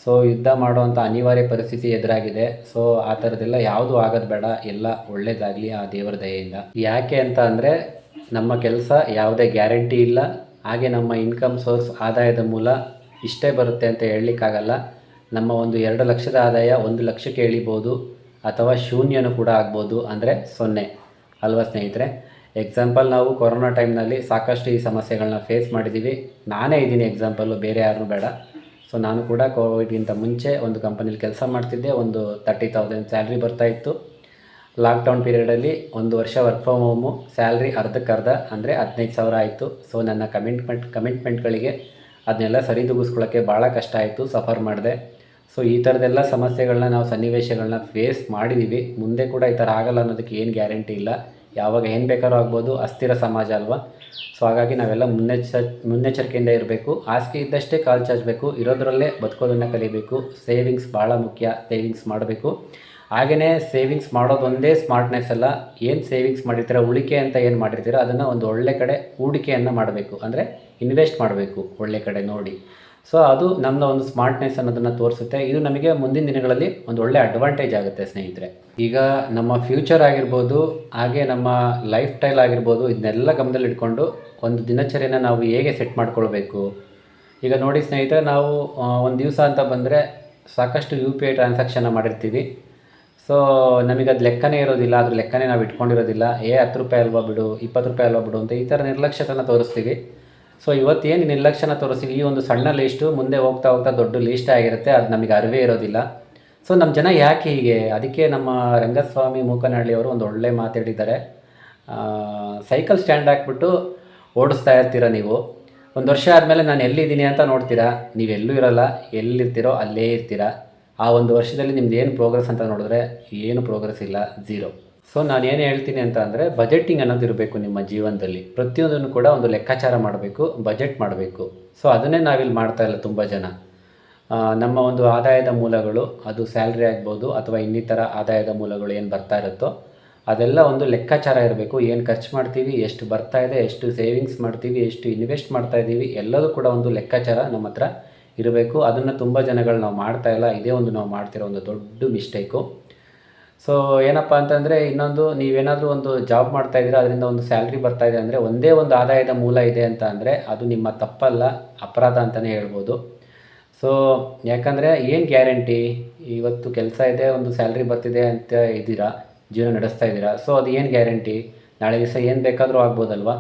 ಸೊ ಯುದ್ಧ ಮಾಡುವಂಥ ಅನಿವಾರ್ಯ ಪರಿಸ್ಥಿತಿ ಎದುರಾಗಿದೆ. ಸೊ ಆ ಥರದ್ದೆಲ್ಲ ಯಾವುದೂ ಆಗೋದು ಬೇಡ, ಎಲ್ಲ ಒಳ್ಳೆಯದಾಗಲಿ ಆ ದೇವರ ದಯೆಯಿಂದ. ಯಾಕೆ ಅಂತ ಅಂದರೆ, ನಮ್ಮ ಕೆಲಸ ಯಾವುದೇ ಗ್ಯಾರಂಟಿ ಇಲ್ಲ. ಹಾಗೆ ನಮ್ಮ ಇನ್ಕಮ್ ಸೋರ್ಸ್, ಆದಾಯದ ಮೂಲ ಇಷ್ಟೇ ಬರುತ್ತೆ ಅಂತ ಹೇಳಲಿಕ್ಕಾಗಲ್ಲ. ನಮ್ಮ ಒಂದು 2 ಲಕ್ಷದ ಆದಾಯ 1 ಲಕ್ಷಕ್ಕೆ ಇಳಿಬೋದು ಅಥವಾ ಶೂನ್ಯನೂ ಕೂಡ ಆಗ್ಬೋದು, ಅಂದರೆ 0 ಅಲ್ವಾ ಸ್ನೇಹಿತರೆ. ಎಕ್ಸಾಂಪಲ್ ನಾವು ಕೊರೋನಾ ಟೈಮ್ನಲ್ಲಿ ಸಾಕಷ್ಟು ಈ ಸಮಸ್ಯೆಗಳನ್ನ ಫೇಸ್ ಮಾಡಿದ್ದೀವಿ. ನಾನೇ ಇದ್ದೀನಿ ಎಕ್ಸಾಂಪಲ್ಲು, ಬೇರೆ ಯಾರೂ ಬೇಡ. ಸೊ ನಾನು ಕೂಡ ಕೋವಿಡ್ಗಿಂತ ಮುಂಚೆ ಒಂದು ಕಂಪನಿಲಿ ಕೆಲಸ ಮಾಡ್ತಿದ್ದೆ. ಒಂದು 30,000 ಸ್ಯಾಲ್ರಿ ಬರ್ತಾಯಿತ್ತು. ಲಾಕ್ಡೌನ್ ಪೀರಿಯಡಲ್ಲಿ 1 ವರ್ಷ ವರ್ಕ್ ಫ್ರಮ್ ಹೋಮು, ಸ್ಯಾಲ್ರಿ ಅರ್ಧಕ್ಕರ್ಧ ಅಂದರೆ 15,000 ಆಯಿತು. ಸೊ ನನ್ನ ಕಮಿಟ್ಮೆಂಟ್ಗಳಿಗೆ ಅದನ್ನೆಲ್ಲ ಸರಿದೂಗಿಸ್ಕೊಳ್ಳೋಕ್ಕೆ ಭಾಳ ಕಷ್ಟ ಆಯಿತು, ಸಫರ್ ಮಾಡಿದೆ. ಸೊ ಈ ಥರದ್ದೆಲ್ಲ ಸಮಸ್ಯೆಗಳನ್ನ ನಾವು ಸನ್ನಿವೇಶಗಳನ್ನ ಫೇಸ್ ಮಾಡಿದ್ದೀವಿ. ಮುಂದೆ ಕೂಡ ಈ ಥರ ಆಗಲ್ಲ ಅನ್ನೋದಕ್ಕೆ ಏನು ಗ್ಯಾರಂಟಿ ಇಲ್ಲ. ಯಾವಾಗ ಏನು ಬೇಕಾದ್ರೂ ಆಗ್ಬೋದು, ಅಸ್ಥಿರ ಸಮಾಜ ಅಲ್ವಾ. ಸೊ ಹಾಗಾಗಿ ನಾವೆಲ್ಲ ಮುನ್ನೆಚ್ಚರಿಕೆಯಿಂದ ಇರಬೇಕು. ಹಾಸಿಗೆ ಇದ್ದಷ್ಟೇ ಕಾಲು ಚಾಚಬೇಕು, ಇರೋದರಲ್ಲೇ ಬದುಕೋದನ್ನು ಕಲಿಬೇಕು. ಸೇವಿಂಗ್ಸ್ ಭಾಳ ಮುಖ್ಯ, ಸೇವಿಂಗ್ಸ್ ಮಾಡಬೇಕು. ಹಾಗೆಯೇ ಸೇವಿಂಗ್ಸ್ ಮಾಡೋದೊಂದೇ ಸ್ಮಾರ್ಟ್ನೆಸ್ ಅಲ್ಲ. ಏನು ಸೇವಿಂಗ್ಸ್ ಮಾಡಿರ್ತೀರ, ಉಳಿಕೆ ಅಂತ ಏನು ಮಾಡಿರ್ತೀರ, ಅದನ್ನು ಒಂದು ಒಳ್ಳೆ ಕಡೆ ಹೂಡಿಕೆಯನ್ನು ಮಾಡಬೇಕು, ಅಂದರೆ ಇನ್ವೆಸ್ಟ್ ಮಾಡಬೇಕು ಒಳ್ಳೆ ಕಡೆ ನೋಡಿ. ಸೊ ಅದು ನಮ್ಮ ಒಂದು ಸ್ಮಾರ್ಟ್ನೆಸ್ ಅನ್ನೋದನ್ನು ತೋರಿಸುತ್ತೆ. ಇದು ನಮಗೆ ಮುಂದಿನ ದಿನಗಳಲ್ಲಿ ಒಂದು ಒಳ್ಳೆ ಅಡ್ವಾಂಟೇಜ್ ಆಗುತ್ತೆ ಸ್ನೇಹಿತರೆ. ಈಗ ನಮ್ಮ ಫ್ಯೂಚರ್ ಆಗಿರ್ಬೋದು, ಹಾಗೆ ನಮ್ಮ ಲೈಫ್ ಸ್ಟೈಲ್ ಆಗಿರ್ಬೋದು, ಇದನ್ನೆಲ್ಲ ಗಮನದಲ್ಲಿ ಇಟ್ಕೊಂಡು ಒಂದು ದಿನಚರಿಯನ್ನು ನಾವು ಹೇಗೆ ಸೆಟ್ ಮಾಡ್ಕೊಳ್ಬೇಕು. ಈಗ ನೋಡಿ ಸ್ನೇಹಿತರೆ, ನಾವು ಒಂದು ದಿವಸ ಅಂತ ಬಂದರೆ ಸಾಕಷ್ಟು UPI ಟ್ರಾನ್ಸಾಕ್ಷನ್ನ ಮಾಡಿರ್ತೀವಿ. ಸೊ ನಮಗದು ಲೆಕ್ಕನೇ ಇರೋದಿಲ್ಲ, ಅದ್ರ ಲೆಕ್ಕನೇ ನಾವು ಇಟ್ಕೊಂಡಿರೋದಿಲ್ಲ. 10 ರೂಪಾಯಿ ಅಲ್ವಾ ಬಿಡು, 20 ರೂಪಾಯಿ ಅಲ್ವಾ ಬಿಡು ಅಂತ ಈ ಥರ ನಿರ್ಲಕ್ಷ್ಯತನ ತೋರಿಸ್ತೀವಿ. ಸೊ ಇವತ್ತೇನು ನಿರ್ಲಕ್ಷ್ಯನ ತೋರಿಸ್ತೀವಿ, ಈ ಒಂದು ಸಣ್ಣ ಲೀಸ್ಟು ಮುಂದೆ ಹೋಗ್ತಾ ಹೋಗ್ತಾ ದೊಡ್ಡ ಲೀಸ್ಟ್ ಆಗಿರುತ್ತೆ, ಅದು ನಮಗೆ ಅರಿವೇ ಇರೋದಿಲ್ಲ. ಸೊ ನಮ್ಮ ಜನ ಯಾಕೆ ಹೀಗೆ, ಅದಕ್ಕೆ ನಮ್ಮ ರಂಗಸ್ವಾಮಿ ಮೂಕನಹಳ್ಳಿ ಅವರು ಒಂದು ಒಳ್ಳೆ ಮಾತು ಹೇಳಿದ್ದಾರೆ. ಸೈಕಲ್ ಸ್ಟ್ಯಾಂಡ್ ಹಾಕ್ಬಿಟ್ಟು ಓಡಿಸ್ತಾ ಇರ್ತೀರ ನೀವು, ಒಂದು ವರ್ಷ ಆದಮೇಲೆ ನಾನು ಎಲ್ಲಿದ್ದೀನಿ ಅಂತ ನೋಡ್ತೀರಾ, ನೀವೆಲ್ಲೂ ಇರೋಲ್ಲ, ಎಲ್ಲಿರ್ತೀರೋ ಅಲ್ಲೇ ಇರ್ತೀರ. ಆ ಒಂದು ವರ್ಷದಲ್ಲಿ ನಿಮ್ದು ಏನು ಪ್ರೋಗ್ರೆಸ್ ಅಂತ ನೋಡಿದ್ರೆ ಏನು ಪ್ರೋಗ್ರೆಸ್ ಇಲ್ಲ, ಝೀರೋ. ಸೊ ನಾನು ಏನು ಹೇಳ್ತೀನಿ ಅಂತ ಅಂದರೆ, ಬಜೆಟಿಂಗ್ ಅನ್ನೋದು ಇರಬೇಕು ನಿಮ್ಮ ಜೀವನದಲ್ಲಿ. ಪ್ರತಿಯೊಂದನ್ನು ಕೂಡ ಒಂದು ಲೆಕ್ಕಾಚಾರ ಮಾಡಬೇಕು, ಬಜೆಟ್ ಮಾಡಬೇಕು. ಸೊ ಅದನ್ನೇ ನಾವಿಲ್ಲಿ ಮಾಡ್ತಾ ಇಲ್ಲ ತುಂಬ ಜನ. ನಮ್ಮ ಒಂದು ಆದಾಯದ ಮೂಲಗಳು, ಅದು ಸ್ಯಾಲ್ರಿ ಆಗ್ಬೋದು ಅಥವಾ ಇನ್ನಿತರ ಆದಾಯದ ಮೂಲಗಳು ಏನು ಬರ್ತಾ ಇರುತ್ತೋ ಅದೆಲ್ಲ ಒಂದು ಲೆಕ್ಕಾಚಾರ ಇರಬೇಕು. ಏನು ಖರ್ಚು ಮಾಡ್ತೀವಿ, ಎಷ್ಟು ಬರ್ತಾ ಇದೆ, ಎಷ್ಟು ಸೇವಿಂಗ್ಸ್ ಮಾಡ್ತೀವಿ, ಎಷ್ಟು ಇನ್ವೆಸ್ಟ್ ಮಾಡ್ತಾ ಇದ್ದೀವಿ, ಎಲ್ಲದೂ ಕೂಡ ಒಂದು ಲೆಕ್ಕಾಚಾರ ನಮ್ಮ ಹತ್ರ ಇರಬೇಕು. ಅದನ್ನು ತುಂಬ ಜನಗಳು ನಾವು ಮಾಡ್ತಾ ಇಲ್ಲ. ಇದೇ ಒಂದು ನಾವು ಮಾಡ್ತಿರೋ ಒಂದು ದೊಡ್ಡ ಮಿಸ್ಟೇಕು. ಸೊ ಏನಪ್ಪ ಅಂತಂದರೆ, ಇನ್ನೊಂದು, ನೀವೇನಾದರೂ ಒಂದು ಜಾಬ್ ಮಾಡ್ತಾಯಿದ್ದೀರಾ, ಅದರಿಂದ ಒಂದು ಸ್ಯಾಲ್ರಿ ಬರ್ತಾಯಿದೆ ಅಂದರೆ, ಒಂದೇ ಒಂದು ಆದಾಯದ ಮೂಲ ಇದೆ ಅಂತ ಅಂದರೆ ಅದು ನಿಮ್ಮ ತಪ್ಪಲ್ಲ, ಅಪರಾಧ ಅಂತಲೇ ಹೇಳ್ಬೋದು. ಸೊ ಯಾಕಂದರೆ ಏನು ಗ್ಯಾರಂಟಿ, ಇವತ್ತು ಕೆಲಸ ಇದೆ, ಒಂದು ಸ್ಯಾಲ್ರಿ ಬರ್ತಿದೆ ಅಂತ ಇದ್ದೀರಾ, ಜೀವನ ನಡೆಸ್ತಾ ಇದ್ದೀರಾ. ಸೊ ಅದು ಏನು ಗ್ಯಾರಂಟಿ, ನಾಳೆ ದಿವಸ ಏನು ಬೇಕಾದರೂ ಆಗ್ಬೋದಲ್ವ.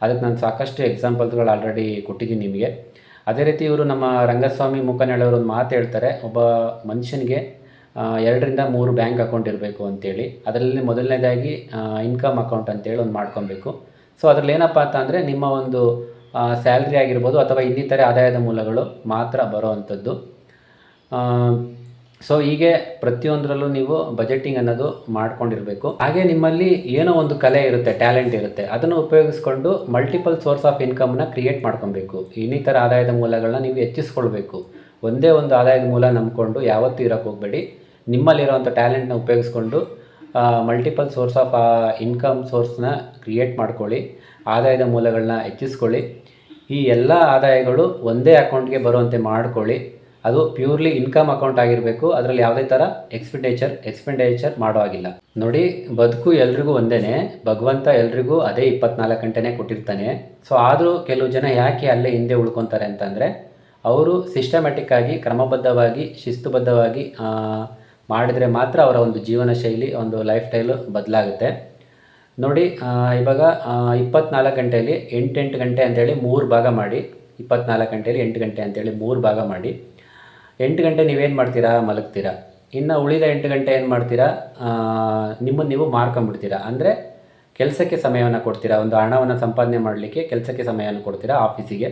ಅದಕ್ಕೆ ನಾನು ಸಾಕಷ್ಟು ಎಕ್ಸಾಂಪಲ್ಸ್ಗಳು ಆಲ್ರೆಡಿ ಕೊಟ್ಟಿದ್ದೀನಿ ನಿಮಗೆ. ಅದೇ ರೀತಿ ಇವರು ನಮ್ಮ ರಂಗಸ್ವಾಮಿ ಮೂಕನಹಳ್ಳಿ ಅವರು ಒಂದು ಮಾತು ಹೇಳ್ತಾರೆ, ಒಬ್ಬ ಮನುಷ್ಯನಿಗೆ 2 ರಿಂದ 3 ಬ್ಯಾಂಕ್ ಅಕೌಂಟ್ ಇರಬೇಕು ಅಂತೇಳಿ. ಅದರಲ್ಲಿ ಮೊದಲನೇದಾಗಿ ಇನ್ಕಮ್ ಅಕೌಂಟ್ ಅಂತೇಳಿ ಒಂದು ಮಾಡ್ಕೊಬೇಕು. ಸೊ ಅದರಲ್ಲಿ ಏನಪ್ಪ ಅಂತ ಅಂದರೆ, ನಿಮ್ಮ ಒಂದು ಸ್ಯಾಲ್ರಿ ಆಗಿರ್ಬೋದು ಅಥವಾ ಇನ್ನಿತರೆ ಆದಾಯದ ಮೂಲಗಳು ಮಾತ್ರ ಬರೋ ಅಂಥದ್ದು. ಸೊ ಹೀಗೆ ಪ್ರತಿಯೊಂದರಲ್ಲೂ ನೀವು ಬಜೆಟಿಂಗ್ ಅನ್ನೋದು ಮಾಡ್ಕೊಂಡಿರಬೇಕು. ಹಾಗೆ ನಿಮ್ಮಲ್ಲಿ ಏನೋ ಒಂದು ಕಲೆ ಇರುತ್ತೆ, ಟ್ಯಾಲೆಂಟ್ ಇರುತ್ತೆ, ಅದನ್ನು ಉಪಯೋಗಿಸ್ಕೊಂಡು ಮಲ್ಟಿಪಲ್ ಸೋರ್ಸ್ ಆಫ್ ಇನ್ಕಮ್ನ ಕ್ರಿಯೇಟ್ ಮಾಡ್ಕೊಬೇಕು. ಇನ್ನಿತರ ಆದಾಯದ ಮೂಲಗಳನ್ನ ನೀವು ಹೆಚ್ಚಿಸ್ಕೊಳ್ಬೇಕು. ಒಂದೇ ಒಂದು ಆದಾಯದ ಮೂಲ ನಂಬ್ಕೊಂಡು ಯಾವತ್ತೂ ಇರೋಕ್ಕೆ ಹೋಗಬೇಡಿ. ನಿಮ್ಮಲ್ಲಿರೋವಂಥ ಟ್ಯಾಲೆಂಟ್ನ ಉಪಯೋಗಿಸ್ಕೊಂಡು ಮಲ್ಟಿಪಲ್ ಸೋರ್ಸ್ ಆಫ್ ಇನ್ಕಮ್ ಸೋರ್ಸ್ನ ಕ್ರಿಯೇಟ್ ಮಾಡ್ಕೊಳ್ಳಿ, ಆದಾಯದ ಮೂಲಗಳನ್ನ ಹೆಚ್ಚಿಸ್ಕೊಳ್ಳಿ. ಈ ಎಲ್ಲ ಆದಾಯಗಳು ಒಂದೇ ಅಕೌಂಟ್ಗೆ ಬರುವಂತೆ ಮಾಡ್ಕೊಳ್ಳಿ. ಅದು ಪ್ಯೂರ್ಲಿ ಇನ್ಕಮ್ ಅಕೌಂಟ್ ಆಗಿರಬೇಕು. ಅದರಲ್ಲಿ ಯಾವುದೇ ಥರ ಎಕ್ಸ್ಪೆಂಡಿಚರ್ ಮಾಡೋ ಆಗಿಲ್ಲ. ನೋಡಿ, ಬದುಕು ಎಲ್ರಿಗೂ ಒಂದೇ, ಭಗವಂತ ಎಲ್ರಿಗೂ ಅದೇ 24 ಗಂಟೆನೇ ಕೊಟ್ಟಿರ್ತಾನೆ. ಸೊ ಆದರೂ ಕೆಲವು ಜನ ಯಾಕೆ ಅಲ್ಲೇ ಹಿಂದೆ ಉಳ್ಕೊತಾರೆ ಅಂತಂದರೆ, ಅವರು ಸಿಸ್ಟಮ್ಯಾಟಿಕ್ ಆಗಿ, ಕ್ರಮಬದ್ಧವಾಗಿ, ಶಿಸ್ತುಬದ್ಧವಾಗಿ ಮಾಡಿದರೆ ಮಾತ್ರ ಅವರ ಒಂದು ಜೀವನ ಶೈಲಿ, ಒಂದು ಲೈಫ್ ಸ್ಟೈಲು ಬದಲಾಗುತ್ತೆ. ನೋಡಿ, ಇವಾಗ 24 ಗಂಟೆಯಲ್ಲಿ 8 ಗಂಟೆ ಅಂತೇಳಿ 3 ಭಾಗ ಮಾಡಿ, 24 ಗಂಟೆಯಲ್ಲಿ 8 ಗಂಟೆ ಅಂತೇಳಿ 3 ಭಾಗ ಮಾಡಿ. 8 ಗಂಟೆ ನೀವೇನು ಮಾಡ್ತೀರಾ, ಮಲಗ್ತೀರಾ. ಇನ್ನು ಉಳಿದ 8 ಗಂಟೆ ಏನು ಮಾಡ್ತೀರಾ, ನಿಮ್ಮನ್ನು ನೀವು ಮಾರ್ಕೊಂಬಿಡ್ತೀರಾ. ಅಂದರೆ ಕೆಲಸಕ್ಕೆ ಸಮಯವನ್ನು ಕೊಡ್ತೀರಾ, ಒಂದು ಹಣವನ್ನು ಸಂಪಾದನೆ ಮಾಡಲಿಕ್ಕೆ ಕೆಲಸಕ್ಕೆ ಸಮಯವನ್ನು ಕೊಡ್ತೀರಾ, ಆಫೀಸಿಗೆ.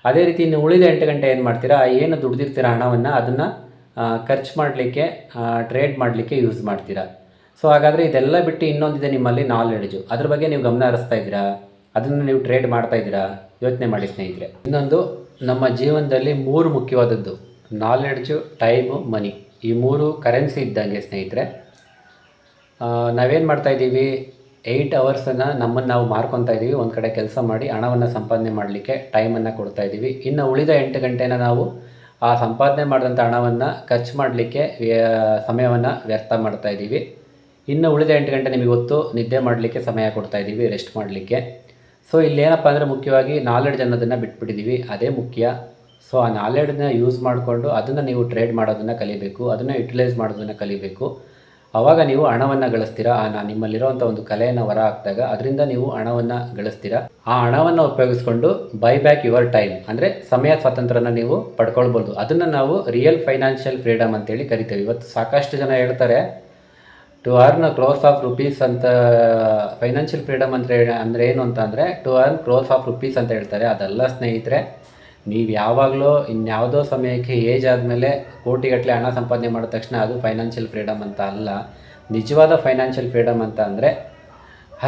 ಅದೇ ರೀತಿ ಇನ್ನು ಉಳಿದ 8 ಗಂಟೆ ಏನು ಮಾಡ್ತೀರಾ, ಏನು ದುಡ್ದಿರ್ತೀರ ಹಣವನ್ನು ಅದನ್ನು ಖರ್ಚು ಮಾಡಲಿಕ್ಕೆ, ಟ್ರೇಡ್ ಮಾಡಲಿಕ್ಕೆ ಯೂಸ್ ಮಾಡ್ತೀರಾ. ಸೊ ಹಾಗಾದರೆ ಇದೆಲ್ಲ ಬಿಟ್ಟು ಇನ್ನೊಂದಿದೆ ನಿಮ್ಮಲ್ಲಿ ನಾಲೆಡ್ಜು. ಅದ್ರ ಬಗ್ಗೆ ನೀವು ಗಮನ ಹರಿಸ್ತಾ ಇದ್ದೀರಾ, ಅದನ್ನು ನೀವು ಟ್ರೇಡ್ ಮಾಡ್ತಾ ಇದ್ದೀರಾ, ಯೋಚನೆ ಮಾಡಿ ಸ್ನೇಹಿತರೆ. ಇನ್ನೊಂದು, ನಮ್ಮ ಜೀವನದಲ್ಲಿ 3 ಮುಖ್ಯವಾದದ್ದು: ನಾಲೆಡ್ಜು, ಟೈಮು, ಮನಿ. ಈ 3 ಕರೆನ್ಸಿ ಇದ್ದಂಗೆ ಸ್ನೇಹಿತರೆ. ನಾವೇನು ಮಾಡ್ತಾಯಿದ್ದೀವಿ, 8 ಅವರ್ಸನ್ನು ನಮ್ಮನ್ನು ನಾವು ಮಾರ್ಕೊತಾ ಇದ್ದೀವಿ. ಒಂದು ಕಡೆ ಕೆಲಸ ಮಾಡಿ ಹಣವನ್ನು ಸಂಪಾದನೆ ಮಾಡಲಿಕ್ಕೆ ಟೈಮನ್ನು ಕೊಡ್ತಾಯಿದ್ದೀವಿ. ಇನ್ನು ಉಳಿದ 8 ಗಂಟೆನ ನಾವು ಆ ಸಂಪಾದನೆ ಮಾಡಿದಂಥ ಹಣವನ್ನು ಖರ್ಚು ಮಾಡಲಿಕ್ಕೆ ಸಮಯವನ್ನು ವ್ಯರ್ಥ ಮಾಡ್ತಾಯಿದ್ದೀವಿ. ಇನ್ನು ಉಳಿದ 8 ಗಂಟೆ ನಿಮಗೆ ಗೊತ್ತು, ನಿದ್ದೆ ಮಾಡಲಿಕ್ಕೆ ಸಮಯ ಕೊಡ್ತಾಯಿದ್ದೀವಿ, ರೆಸ್ಟ್ ಮಾಡಲಿಕ್ಕೆ. ಸೊ ಇಲ್ಲೇನಪ್ಪ ಅಂದರೆ, ಮುಖ್ಯವಾಗಿ ನಾಲೆಡ್ಜ್ ಅನ್ನೋದನ್ನು ಬಿಟ್ಬಿಟ್ಟಿದ್ದೀವಿ, ಅದೇ ಮುಖ್ಯ. ಸೊ ಆ ನಾಲೆಡ್ಜನ್ನ ಯೂಸ್ ಮಾಡಿಕೊಂಡು ಅದನ್ನು ನೀವು ಟ್ರೇಡ್ ಮಾಡೋದನ್ನು ಕಲಿಬೇಕು, ಅದನ್ನು ಯುಟಿಲೈಸ್ ಮಾಡೋದನ್ನು ಕಲಿಬೇಕು. ಆವಾಗ ನೀವು ಹಣವನ್ನು ಗಳಿಸ್ತೀರಾ. ನಿಮ್ಮಲ್ಲಿರುವಂಥ ಒಂದು ಕಲೆಯನ್ನು ಹೊರ ಹಾಕಿದಾಗ ಅದರಿಂದ ನೀವು ಹಣವನ್ನು ಗಳಿಸ್ತೀರಾ. ಆ ಹಣವನ್ನು ಉಪಯೋಗಿಸ್ಕೊಂಡು ಬೈ ಬ್ಯಾಕ್ ಯುವರ್ ಟೈಮ್, ಅಂದರೆ ಸಮಯ ಸ್ವಾತಂತ್ರ್ಯನ ನೀವು ಪಡ್ಕೊಳ್ಬೋದು. ಅದನ್ನು ನಾವು ರಿಯಲ್ ಫೈನಾನ್ಷಿಯಲ್ ಫ್ರೀಡಮ್ ಅಂತೇಳಿ ಕರಿತೇವೆ. ಇವತ್ತು ಸಾಕಷ್ಟು ಜನ ಹೇಳ್ತಾರೆ to earn crores of rupees ಅಂತ. ಫೈನಾನ್ಷಿಯಲ್ ಫ್ರೀಡಮ್ ಅಂದರೆ ಏನು ಅಂತ ಅಂದರೆ to earn crores of rupees ಅಂತ ಹೇಳ್ತಾರೆ. ಅದೆಲ್ಲ ಸ್ನೇಹಿತರೆ, ನೀವು ಯಾವಾಗಲೂ ಇನ್ಯಾವುದೋ ಸಮಯಕ್ಕೆ ಏಜ್ ಆದಮೇಲೆ ಕೋಟಿಗಟ್ಟಲೆ ಹಣ ಸಂಪಾದನೆ ಮಾಡಿದ ತಕ್ಷಣ ಅದು ಫೈನಾನ್ಷಿಯಲ್ ಫ್ರೀಡಮ್ ಅಂತ ಅಲ್ಲ. ನಿಜವಾದ ಫೈನಾನ್ಷಿಯಲ್ ಫ್ರೀಡಮ್ ಅಂತ ಅಂದರೆ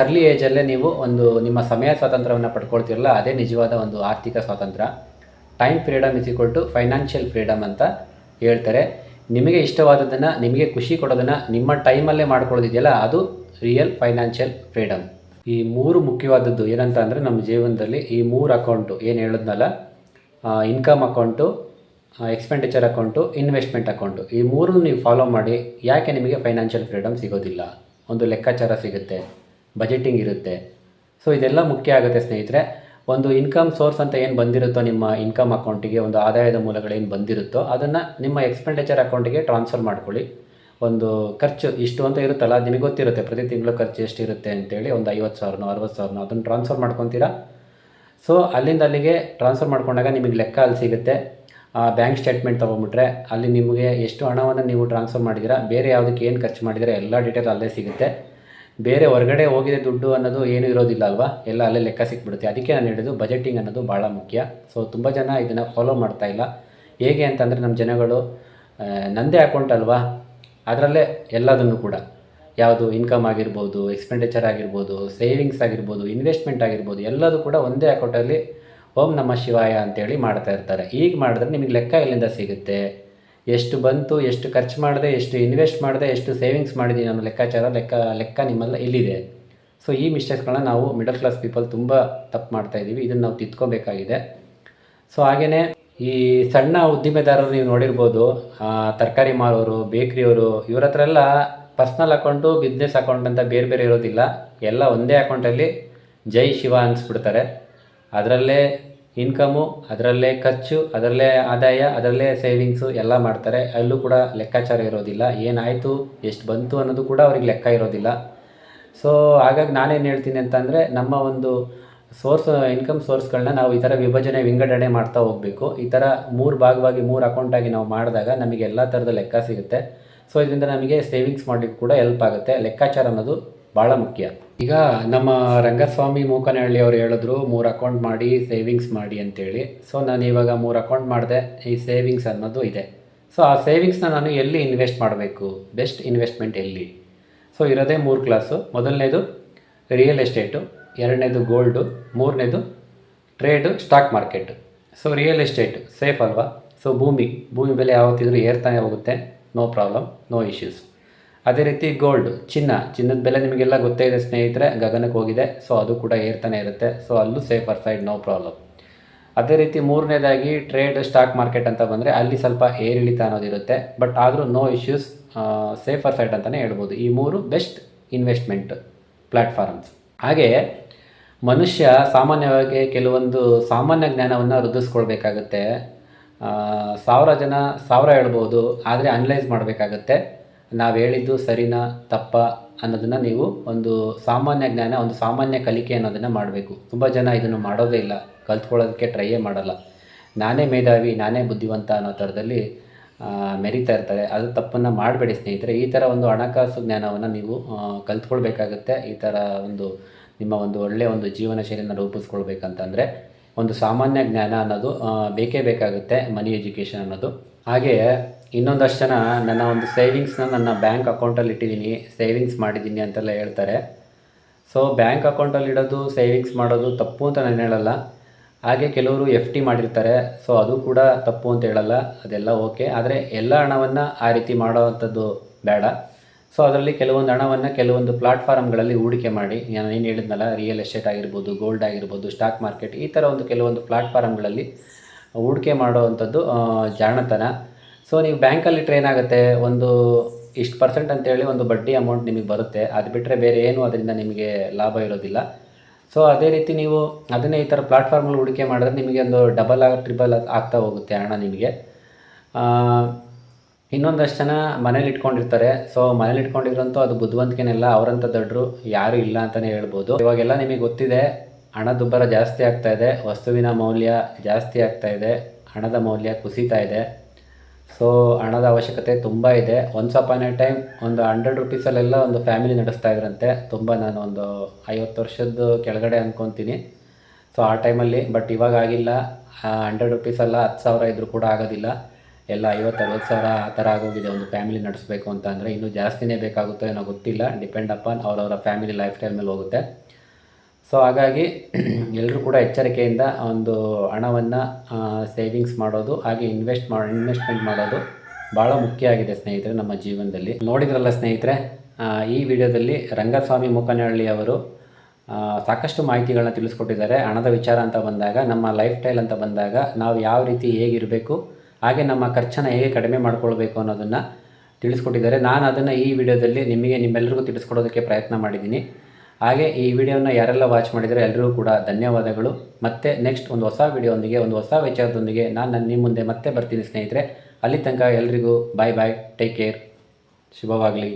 ಅರ್ಲಿ ಏಜಲ್ಲೇ ನೀವು ಒಂದು ನಿಮ್ಮ ಸಮಯ ಸ್ವಾತಂತ್ರ್ಯವನ್ನು ಪಡ್ಕೊಳ್ತೀರಲ್ಲ, ಅದೇ ನಿಜವಾದ ಒಂದು ಆರ್ಥಿಕ ಸ್ವಾತಂತ್ರ್ಯ. Time freedom is equal to financial freedom ಅಂತ ಹೇಳ್ತಾರೆ. ನಿಮಗೆ ಇಷ್ಟವಾದದ್ದನ್ನು, ನಿಮಗೆ ಖುಷಿ ಕೊಡೋದನ್ನು ನಿಮ್ಮ ಟೈಮಲ್ಲೇ ಮಾಡ್ಕೊಳ್ಳೋದಿದೆಯಲ್ಲ, ಅದು ರಿಯಲ್ ಫೈನಾನ್ಷಿಯಲ್ ಫ್ರೀಡಮ್. ಈ 3 ಮುಖ್ಯವಾದದ್ದು ಏನಂತ ಅಂದರೆ ನಮ್ಮ ಜೀವನದಲ್ಲಿ ಈ 3 ಅಕೌಂಟು ಏನು ಹೇಳಿದ್ನಲ್ಲ, income account, expenditure account, investment account, ಈ 3 ನೀವು ಫಾಲೋ ಮಾಡಿ. ಯಾಕೆ ನಿಮಗೆ ಫೈನಾನ್ಷಿಯಲ್ ಫ್ರೀಡಮ್ ಸಿಗೋದಿಲ್ಲ? ಒಂದು ಲೆಕ್ಕಾಚಾರ ಸಿಗುತ್ತೆ, ಬಜೆಟಿಂಗ್ ಇರುತ್ತೆ. ಸೊ ಇದೆಲ್ಲ ಮುಖ್ಯ ಆಗುತ್ತೆ ಸ್ನೇಹಿತರೆ. ಒಂದು ಇನ್ಕಮ್ ಸೋರ್ಸ್ ಅಂತ ಏನು ಬಂದಿರುತ್ತೋ, ನಿಮ್ಮ ಇನ್ಕಮ್ ಅಕೌಂಟಿಗೆ ಒಂದು ಆದಾಯದ ಮೂಲಗಳೇನು ಬಂದಿರುತ್ತೋ ಅದನ್ನು ನಿಮ್ಮ ಎಕ್ಸ್ಪೆಂಡಿಚರ್ ಅಕೌಂಟಿಗೆ ಟ್ರಾನ್ಸ್ಫರ್ ಮಾಡ್ಕೊಳ್ಳಿ. ಒಂದು ಖರ್ಚು ಇಷ್ಟು ಅಂತ ಇರುತ್ತಲ್ಲ, ನಿಮಗೆ ಗೊತ್ತಿರುತ್ತೆ ಪ್ರತಿ ತಿಂಗಳು ಖರ್ಚು ಎಷ್ಟಿರುತ್ತೆ ಅಂತೇಳಿ. ಒಂದು 50,000 60,000 ಅದನ್ನು ಟ್ರಾನ್ಸ್ಫರ್ ಮಾಡ್ಕೊತೀರಾ. ಸೊ ಅಲ್ಲಿಂದ ಅಲ್ಲಿಗೆ ಟ್ರಾನ್ಸ್ಫರ್ ಮಾಡ್ಕೊಂಡಾಗ ನಿಮಗೆ ಲೆಕ್ಕ ಅಲ್ಲಿ ಸಿಗುತ್ತೆ. ಬ್ಯಾಂಕ್ ಸ್ಟೇಟ್ಮೆಂಟ್ ತೊಗೊಂಬಿಟ್ರೆ ಅಲ್ಲಿ ನಿಮಗೆ ಎಷ್ಟು ಹಣವನ್ನು ನೀವು ಟ್ರಾನ್ಸ್ಫರ್ ಮಾಡಿದ್ದೀರಾ, ಬೇರೆ ಯಾವುದಕ್ಕೆ ಏನು ಖರ್ಚು ಮಾಡಿದ್ದೀರಾ, ಎಲ್ಲ ಡೀಟೇಲ್ ಅಲ್ಲೇ ಸಿಗುತ್ತೆ. ಬೇರೆ ಹೊರಗಡೆ ಹೋಗಿದೆ ದುಡ್ಡು ಅನ್ನೋದು ಏನೂ ಇರೋದಿಲ್ಲ ಅಲ್ವಾ, ಎಲ್ಲ ಅಲ್ಲೇ ಲೆಕ್ಕ ಸಿಕ್ಬಿಡುತ್ತೆ. ಅದಕ್ಕೆ ನಾನು ಹೇಳಿದ್ದು ಬಜೆಟಿಂಗ್ ಅನ್ನೋದು ಭಾಳ ಮುಖ್ಯ. ಸೊ ತುಂಬ ಜನ ಇದನ್ನು ಫಾಲೋ ಮಾಡ್ತಾಯಿಲ್ಲ. ಹೇಗೆ ಅಂತಂದರೆ ನಮ್ಮ ಜನಗಳು ನಂದೇ ಅಕೌಂಟ್ ಅಲ್ವಾ, ಅದರಲ್ಲೇ ಎಲ್ಲದನ್ನು ಕೂಡ, ಯಾವುದು ಇನ್ಕಮ್ ಆಗಿರ್ಬೋದು, ಎಕ್ಸ್ಪೆಂಡಿಚರ್ ಆಗಿರ್ಬೋದು, ಸೇವಿಂಗ್ಸ್ ಆಗಿರ್ಬೋದು, ಇನ್ವೆಸ್ಟ್ಮೆಂಟ್ ಆಗಿರ್ಬೋದು, ಎಲ್ಲದೂ ಕೂಡ ಒಂದೇ ಅಕೌಂಟಲ್ಲಿ ಓಂ ನಮಃ ಶಿವಾಯ ಅಂತೇಳಿ ಮಾಡ್ತಾ ಇರ್ತಾರೆ. ಈಗ ಮಾಡಿದ್ರೆ ನಿಮಗೆ ಲೆಕ್ಕ ಎಲ್ಲಿಂದ ಸಿಗುತ್ತೆ? ಎಷ್ಟು ಬಂತು, ಎಷ್ಟು ಖರ್ಚು ಮಾಡಿದೆ, ಎಷ್ಟು ಇನ್ವೆಸ್ಟ್ ಮಾಡಿದೆ, ಎಷ್ಟು ಸೇವಿಂಗ್ಸ್ ಮಾಡಿದ್ದೀನಿ ಅನ್ನೋ ಲೆಕ್ಕಾಚಾರ ಲೆಕ್ಕ ನಿಮ್ಮೆಲ್ಲ ಎಲ್ಲಿದೆ? ಸೊ ಈ ಮಿಸ್ಟೇಕ್ಸ್ಗಳನ್ನ ನಾವು ಮಿಡಲ್ ಕ್ಲಾಸ್ ಪೀಪಲ್ ತುಂಬ ತಪ್ಪು ಮಾಡ್ತಾಯಿದ್ದೀವಿ. ಇದನ್ನು ನಾವು ತಿದ್ಕೋಬೇಕಾಗಿದೆ. ಸೊ ಹಾಗೆಯೇ ಈ ಸಣ್ಣ ಉದ್ದಿಮೆದಾರರು ನೀವು ನೋಡಿರ್ಬೋದು, ತರಕಾರಿ ಮಾರೋರು, ಬೇಕ್ರಿಯವರು, ಇವ್ರ ಹತ್ರ ಎಲ್ಲ ಪರ್ಸ್ನಲ್ ಅಕೌಂಟು, ಬಿಸ್ನೆಸ್ ಅಕೌಂಟ್ ಅಂತ ಬೇರೆ ಬೇರೆ ಇರೋದಿಲ್ಲ. ಎಲ್ಲ ಒಂದೇ ಅಕೌಂಟಲ್ಲಿ ಜೈ ಶಿವ ಅನಿಸ್ಬಿಡ್ತಾರೆ. ಅದರಲ್ಲೇ ಇನ್ಕಮು, ಅದರಲ್ಲೇ ಖರ್ಚು, ಅದರಲ್ಲೇ ಆದಾಯ, ಅದರಲ್ಲೇ ಸೇವಿಂಗ್ಸು ಎಲ್ಲ ಮಾಡ್ತಾರೆ. ಅಲ್ಲೂ ಕೂಡ ಲೆಕ್ಕಾಚಾರ ಇರೋದಿಲ್ಲ. ಏನಾಯಿತು, ಎಷ್ಟು ಬಂತು ಅನ್ನೋದು ಕೂಡ ಅವ್ರಿಗೆ ಲೆಕ್ಕ ಇರೋದಿಲ್ಲ. ಸೊ ಹಾಗಾಗಿ ನಾನೇನು ಹೇಳ್ತೀನಿ ಅಂತಂದರೆ, ನಮ್ಮ ಒಂದು ಇನ್ಕಮ್ ಸೋರ್ಸ್ಗಳನ್ನ ನಾವು ಈ ಥರ ವಿಂಗಡಣೆ ಮಾಡ್ತಾ ಹೋಗಬೇಕು. ಈ ಥರ 3 ಭಾಗವಾಗಿ 3 ಅಕೌಂಟಾಗಿ ನಾವು ಮಾಡಿದಾಗ ನಮಗೆ ಎಲ್ಲ ಥರದ ಲೆಕ್ಕ ಸಿಗುತ್ತೆ. ಸೊ ಇದರಿಂದ ನಮಗೆ ಸೇವಿಂಗ್ಸ್ ಮಾಡಲಿಕ್ಕೆ ಕೂಡ ಹೆಲ್ಪ್ ಆಗುತ್ತೆ. ಲೆಕ್ಕಾಚಾರ ಅನ್ನೋದು ಭಾಳ ಮುಖ್ಯ. ಈಗ ನಮ್ಮ ರಂಗಸ್ವಾಮಿ ಮೂಕನಹಳ್ಳಿ ಅವರು ಹೇಳಿದ್ರು 3 ಅಕೌಂಟ್ ಮಾಡಿ ಸೇವಿಂಗ್ಸ್ ಮಾಡಿ ಅಂತೇಳಿ. ಸೊ ನಾನು ಇವಾಗ 3 ಅಕೌಂಟ್ ಮಾಡಿದೆ. ಈ ಸೇವಿಂಗ್ಸ್ ಅನ್ನೋದು ಇದೆ. ಸೊ ಆ ಸೇವಿಂಗ್ಸ್ನ ನಾನು ಎಲ್ಲಿ ಇನ್ವೆಸ್ಟ್ ಮಾಡಬೇಕು, ಬೆಸ್ಟ್ ಇನ್ವೆಸ್ಟ್ಮೆಂಟ್ ಎಲ್ಲಿ? ಸೊ ಇರೋದೇ 3 ಕ್ಲಾಸು. ಮೊದಲನೇದು ರಿಯಲ್ ಎಸ್ಟೇಟು, ಎರಡನೇದು ಗೋಲ್ಡು, ಮೂರನೇದು trade, stock market. So real estate safe ಅಲ್ವಾ? ಸೊ ಭೂಮಿ ಬೆಲೆ ಯಾವತ್ತಿದ್ರೂ ಏರ್ತಾನೆ ಹೋಗುತ್ತೆ, ನೋ ಪ್ರಾಬ್ಲಮ್, ನೋ ಇಶ್ಯೂಸ್. ಅದೇ ರೀತಿ ಗೋಲ್ಡ್, ಚಿನ್ನದ ಬೆಲೆ ನಿಮಗೆಲ್ಲ ಗೊತ್ತೇ ಇದೆ ಸ್ನೇಹಿತರೆ, ಗಗನಕ್ಕೆ ಹೋಗಿದೆ. ಸೊ ಅದು ಕೂಡ ಏರ್ತಾನೆ ಇರುತ್ತೆ. ಸೊ ಅಲ್ಲೂ ಸೇಫರ್ ಸೈಡ್, ನೋ ಪ್ರಾಬ್ಲಮ್. ಅದೇ ರೀತಿ ಮೂರನೇದಾಗಿ ಟ್ರೇಡ್, ಸ್ಟಾಕ್ ಮಾರ್ಕೆಟ್ ಅಂತ ಬಂದರೆ ಅಲ್ಲಿ ಸ್ವಲ್ಪ ಏರಿಳಿತ ಅನ್ನೋದಿರುತ್ತೆ. ಬಟ್ ಆದರೂ ನೋ ಇಶ್ಯೂಸ್, ಸೇಫರ್ ಸೈಡ್ ಅಂತಲೇ ಹೇಳ್ಬೋದು. ಈ 3 ಬೆಸ್ಟ್ ಇನ್ವೆಸ್ಟ್ಮೆಂಟ್ ಪ್ಲ್ಯಾಟ್ಫಾರ್ಮ್ಸ್. ಹಾಗೆಯೇ ಮನುಷ್ಯ ಸಾಮಾನ್ಯವಾಗಿ ಕೆಲವೊಂದು ಸಾಮಾನ್ಯ ಜ್ಞಾನವನ್ನು ವೃದ್ಧಿಸ್ಕೊಳ್ಬೇಕಾಗತ್ತೆ. 1000 ಜನ 1000 ಹೇಳ್ಬೋದು, ಆದರೆ ಅನಲೈಸ್ ಮಾಡಬೇಕಾಗತ್ತೆ. ನಾವು ಹೇಳಿದ್ದು ಸರಿನಾ ತಪ್ಪಾ ಅನ್ನೋದನ್ನು ನೀವು ಒಂದು ಸಾಮಾನ್ಯ ಜ್ಞಾನ, ಒಂದು ಸಾಮಾನ್ಯ ಕಲಿಕೆ ಅನ್ನೋದನ್ನು ಮಾಡಬೇಕು. ತುಂಬ ಜನ ಇದನ್ನು ಮಾಡೋದೇ ಇಲ್ಲ, ಕಲ್ತ್ಕೊಳ್ಳೋದಕ್ಕೆ ಟ್ರೈಯೇ ಮಾಡಲ್ಲ. ನಾನೇ ಮೇಧಾವಿ, ನಾನೇ ಬುದ್ಧಿವಂತ ಅನ್ನೋ ಥರದಲ್ಲಿ ಮೆರಿತಾ ಇರ್ತಾರೆ. ಅದು ತಪ್ಪನ್ನು ಮಾಡಬೇಡಿ ಸ್ನೇಹಿತರೆ. ಈ ಥರ ಒಂದು ಹಣಕಾಸು ಜ್ಞಾನವನ್ನು ನೀವು ಕಲ್ತ್ಕೊಳ್ಬೇಕಾಗತ್ತೆ. ಈ ಥರ ನಿಮ್ಮ ಒಳ್ಳೆಯ ಒಂದು ಜೀವನ ಶೈಲಿಯನ್ನು ರೂಪಿಸ್ಕೊಳ್ಬೇಕಂತಂದರೆ ಒಂದು ಸಾಮಾನ್ಯ ಜ್ಞಾನ ಅನ್ನೋದು ಬೇಕೇ ಬೇಕಾಗುತ್ತೆ, ಮನಿ ಎಜುಕೇಷನ್ ಅನ್ನೋದು. ಹಾಗೆಯೇ ಇನ್ನೊಂದಷ್ಟು ಜನ ನನ್ನ ಒಂದು ಸೇವಿಂಗ್ಸ್ನ ನನ್ನ ಬ್ಯಾಂಕ್ ಅಕೌಂಟಲ್ಲಿ ಇಟ್ಟಿದ್ದೀನಿ, ಸೇವಿಂಗ್ಸ್ ಮಾಡಿದ್ದೀನಿ ಅಂತೆಲ್ಲ ಹೇಳ್ತಾರೆ. ಸೊ ಬ್ಯಾಂಕ್ ಅಕೌಂಟಲ್ಲಿ ಇಡೋದು, ಸೇವಿಂಗ್ಸ್ ಮಾಡೋದು ತಪ್ಪು ಅಂತ ನಾನು ಹೇಳಲ್ಲ. ಹಾಗೆ ಕೆಲವರು FD ಮಾಡಿರ್ತಾರೆ. ಸೊ ಅದು ಕೂಡ ತಪ್ಪು ಅಂತ ಹೇಳಲ್ಲ, ಅದೆಲ್ಲ ಓಕೆ. ಆದರೆ ಎಲ್ಲ ಹಣವನ್ನು ಆ ರೀತಿ ಮಾಡೋವಂಥದ್ದು ಬೇಡ. ಸೊ ಅದರಲ್ಲಿ ಕೆಲವೊಂದು ಹಣವನ್ನು ಕೆಲವೊಂದು ಪ್ಲಾಟ್ಫಾರ್ಮ್ಗಳಲ್ಲಿ ಹೂಡಿಕೆ ಮಾಡಿ, ನಾನು ಏನು ಹೇಳಿದ್ನಲ್ಲ, ರಿಯಲ್ ಎಸ್ಟೇಟ್ ಆಗಿರ್ಬೋದು, ಗೋಲ್ಡ್ ಆಗಿರ್ಬೋದು, ಸ್ಟಾಕ್ ಮಾರ್ಕೆಟ್, ಈ ಥರ ಕೆಲವೊಂದು ಪ್ಲಾಟ್ಫಾರ್ಮ್ಗಳಲ್ಲಿ ಹೂಡಿಕೆ ಮಾಡೋವಂಥದ್ದು ಜಾಣತನ. ಸೊ ನೀವು ಬ್ಯಾಂಕಲ್ಲಿಟ್ಟರೆ ಏನಾಗುತ್ತೆ, ಒಂದು ಇಷ್ಟು % ಅಂತೇಳಿ ಒಂದು ಬಡ್ಡಿ ಅಮೌಂಟ್ ನಿಮಗೆ ಬರುತ್ತೆ. ಅದು ಬಿಟ್ಟರೆ ಬೇರೆ ಏನು ಅದರಿಂದ ನಿಮಗೆ ಲಾಭ ಇರೋದಿಲ್ಲ. ಸೊ ಅದೇ ರೀತಿ ನೀವು ಅದನ್ನೇ ಈ ಥರ ಪ್ಲಾಟ್ಫಾರ್ಮಲ್ಲಿ ಹೂಡಿಕೆ ಮಾಡಿದ್ರೆ ನಿಮಗೆ ಒಂದು ಡಬಲ್ ಟ್ರಿಬಲ್ ಆಗ್ತಾ ಹೋಗುತ್ತೆ ಹಣ ನಿಮಗೆ. ಇನ್ನೊಂದಷ್ಟು ಜನ ಮನೇಲಿ ಇಟ್ಕೊಂಡಿರ್ತಾರೆ. ಸೊ ಮನೇಲಿ ಇಟ್ಕೊಂಡಿದ್ರಂತೂ ಅದು ಬುದ್ಧಿವಂತಿಕೆನೆಲ್ಲ, ಅವರಂಥ ದೊಡ್ಡರು ಯಾರೂ ಇಲ್ಲ ಅಂತಲೇ ಹೇಳ್ಬೋದು. ಇವಾಗೆಲ್ಲ ನಿಮಗೆ ಗೊತ್ತಿದೆ, ಹಣದುಬ್ಬರ ಜಾಸ್ತಿ ಆಗ್ತಾ ಇದೆ, ವಸ್ತುವಿನ ಮೌಲ್ಯ ಜಾಸ್ತಿ ಆಗ್ತಾ ಇದೆ, ಹಣದ ಮೌಲ್ಯ ಕುಸಿತಾ ಇದೆ. ಸೊ ಹಣದ ಅವಶ್ಯಕತೆ ತುಂಬ ಇದೆ. ಒನ್ಸ್ ಅಪಾನ್ ಎ ಟೈಮ್ ಒಂದು 100 ರುಪೀಸಲ್ಲೆಲ್ಲ ಒಂದು ಫ್ಯಾಮಿಲಿ ನಡೆಸ್ತಾ ಇದ್ರಂತೆ. ನಾನು ಒಂದು 50 ವರ್ಷದ ಕೆಳಗಡೆ ಅಂದ್ಕೊತೀನಿ. ಸೊ ಆ ಟೈಮಲ್ಲಿ. ಬಟ್ ಇವಾಗ ಆಗಿಲ್ಲ. 100 ರುಪೀಸಲ್ಲ 10,000 ಇದ್ರೂ ಕೂಡ ಆಗೋದಿಲ್ಲ. ಎಲ್ಲ 50-60 ಸಾವಿರ ಆ ಥರ ಆಗೋಗಿದೆ ಒಂದು ಫ್ಯಾಮಿಲಿ ನಡೆಸಬೇಕು ಅಂತ ಅಂದರೆ. ಇನ್ನೂ ಜಾಸ್ತಿನೇ ಬೇಕಾಗುತ್ತೋ ಏನೋ ಗೊತ್ತಿಲ್ಲ, ಡಿಪೆಂಡ್ ಅಪಾನ್ ಅವರವರ ಫ್ಯಾಮಿಲಿ ಲೈಫ್ ಸ್ಟೈಲ್ ಮೇಲೆ ಹೋಗುತ್ತೆ. ಸೊ ಹಾಗಾಗಿ ಎಲ್ಲರೂ ಕೂಡ ಎಚ್ಚರಿಕೆಯಿಂದ ಒಂದು ಹಣವನ್ನು ಸೇವಿಂಗ್ಸ್ ಮಾಡೋದು, ಹಾಗೆ ಇನ್ವೆಸ್ಟ್ಮೆಂಟ್ ಮಾಡೋದು ಭಾಳ ಮುಖ್ಯ ಆಗಿದೆ ಸ್ನೇಹಿತರೆ ನಮ್ಮ ಜೀವನದಲ್ಲಿ. ನೋಡಿದ್ರಲ್ಲ ಸ್ನೇಹಿತರೆ, ಈ ವಿಡಿಯೋದಲ್ಲಿ ರಂಗಸ್ವಾಮಿ ಮೂಕನಹಳ್ಳಿ ಅವರು ಸಾಕಷ್ಟು ಮಾಹಿತಿಗಳನ್ನ ತಿಳಿಸ್ಕೊಟ್ಟಿದ್ದಾರೆ. ಹಣದ ವಿಚಾರ ಅಂತ ಬಂದಾಗ, ನಮ್ಮ ಲೈಫ್ ಸ್ಟೈಲ್ ಅಂತ ಬಂದಾಗ ನಾವು ಯಾವ ರೀತಿ ಹೇಗಿರಬೇಕು, ಹಾಗೆ ನಮ್ಮ ಖರ್ಚನ್ನು ಹೇಗೆ ಕಡಿಮೆ ಮಾಡ್ಕೊಳ್ಬೇಕು ಅನ್ನೋದನ್ನು ತಿಳಿಸ್ಕೊಟ್ಟಿದ್ದಾರೆ. ನಾನು ಅದನ್ನು ಈ ವಿಡಿಯೋದಲ್ಲಿ ನಿಮ್ಮೆಲ್ಲರಿಗೂ ತಿಳಿಸ್ಕೊಡೋದಕ್ಕೆ ಪ್ರಯತ್ನ ಮಾಡಿದ್ದೀನಿ. ಹಾಗೆ ಈ ವಿಡಿಯೋನ ಯಾರೆಲ್ಲ ವಾಚ್ ಮಾಡಿದರೆ ಎಲ್ಲರಿಗೂ ಕೂಡ ಧನ್ಯವಾದಗಳು. ಮತ್ತೆ ನೆಕ್ಸ್ಟ್ ಒಂದು ಹೊಸ ವಿಡಿಯೋದೊಂದಿಗೆ, ಒಂದು ಹೊಸ ವಿಚಾರದೊಂದಿಗೆ ನಾನು ನಿಮ್ಮ ಮುಂದೆ ಮತ್ತೆ ಬರ್ತೀನಿ ಸ್ನೇಹಿತರೆ. ಅಲ್ಲಿ ತನಕ ಎಲ್ರಿಗೂ ಬಾಯ್, ಟೇಕ್ ಕೇರ್, ಶುಭವಾಗಲಿ.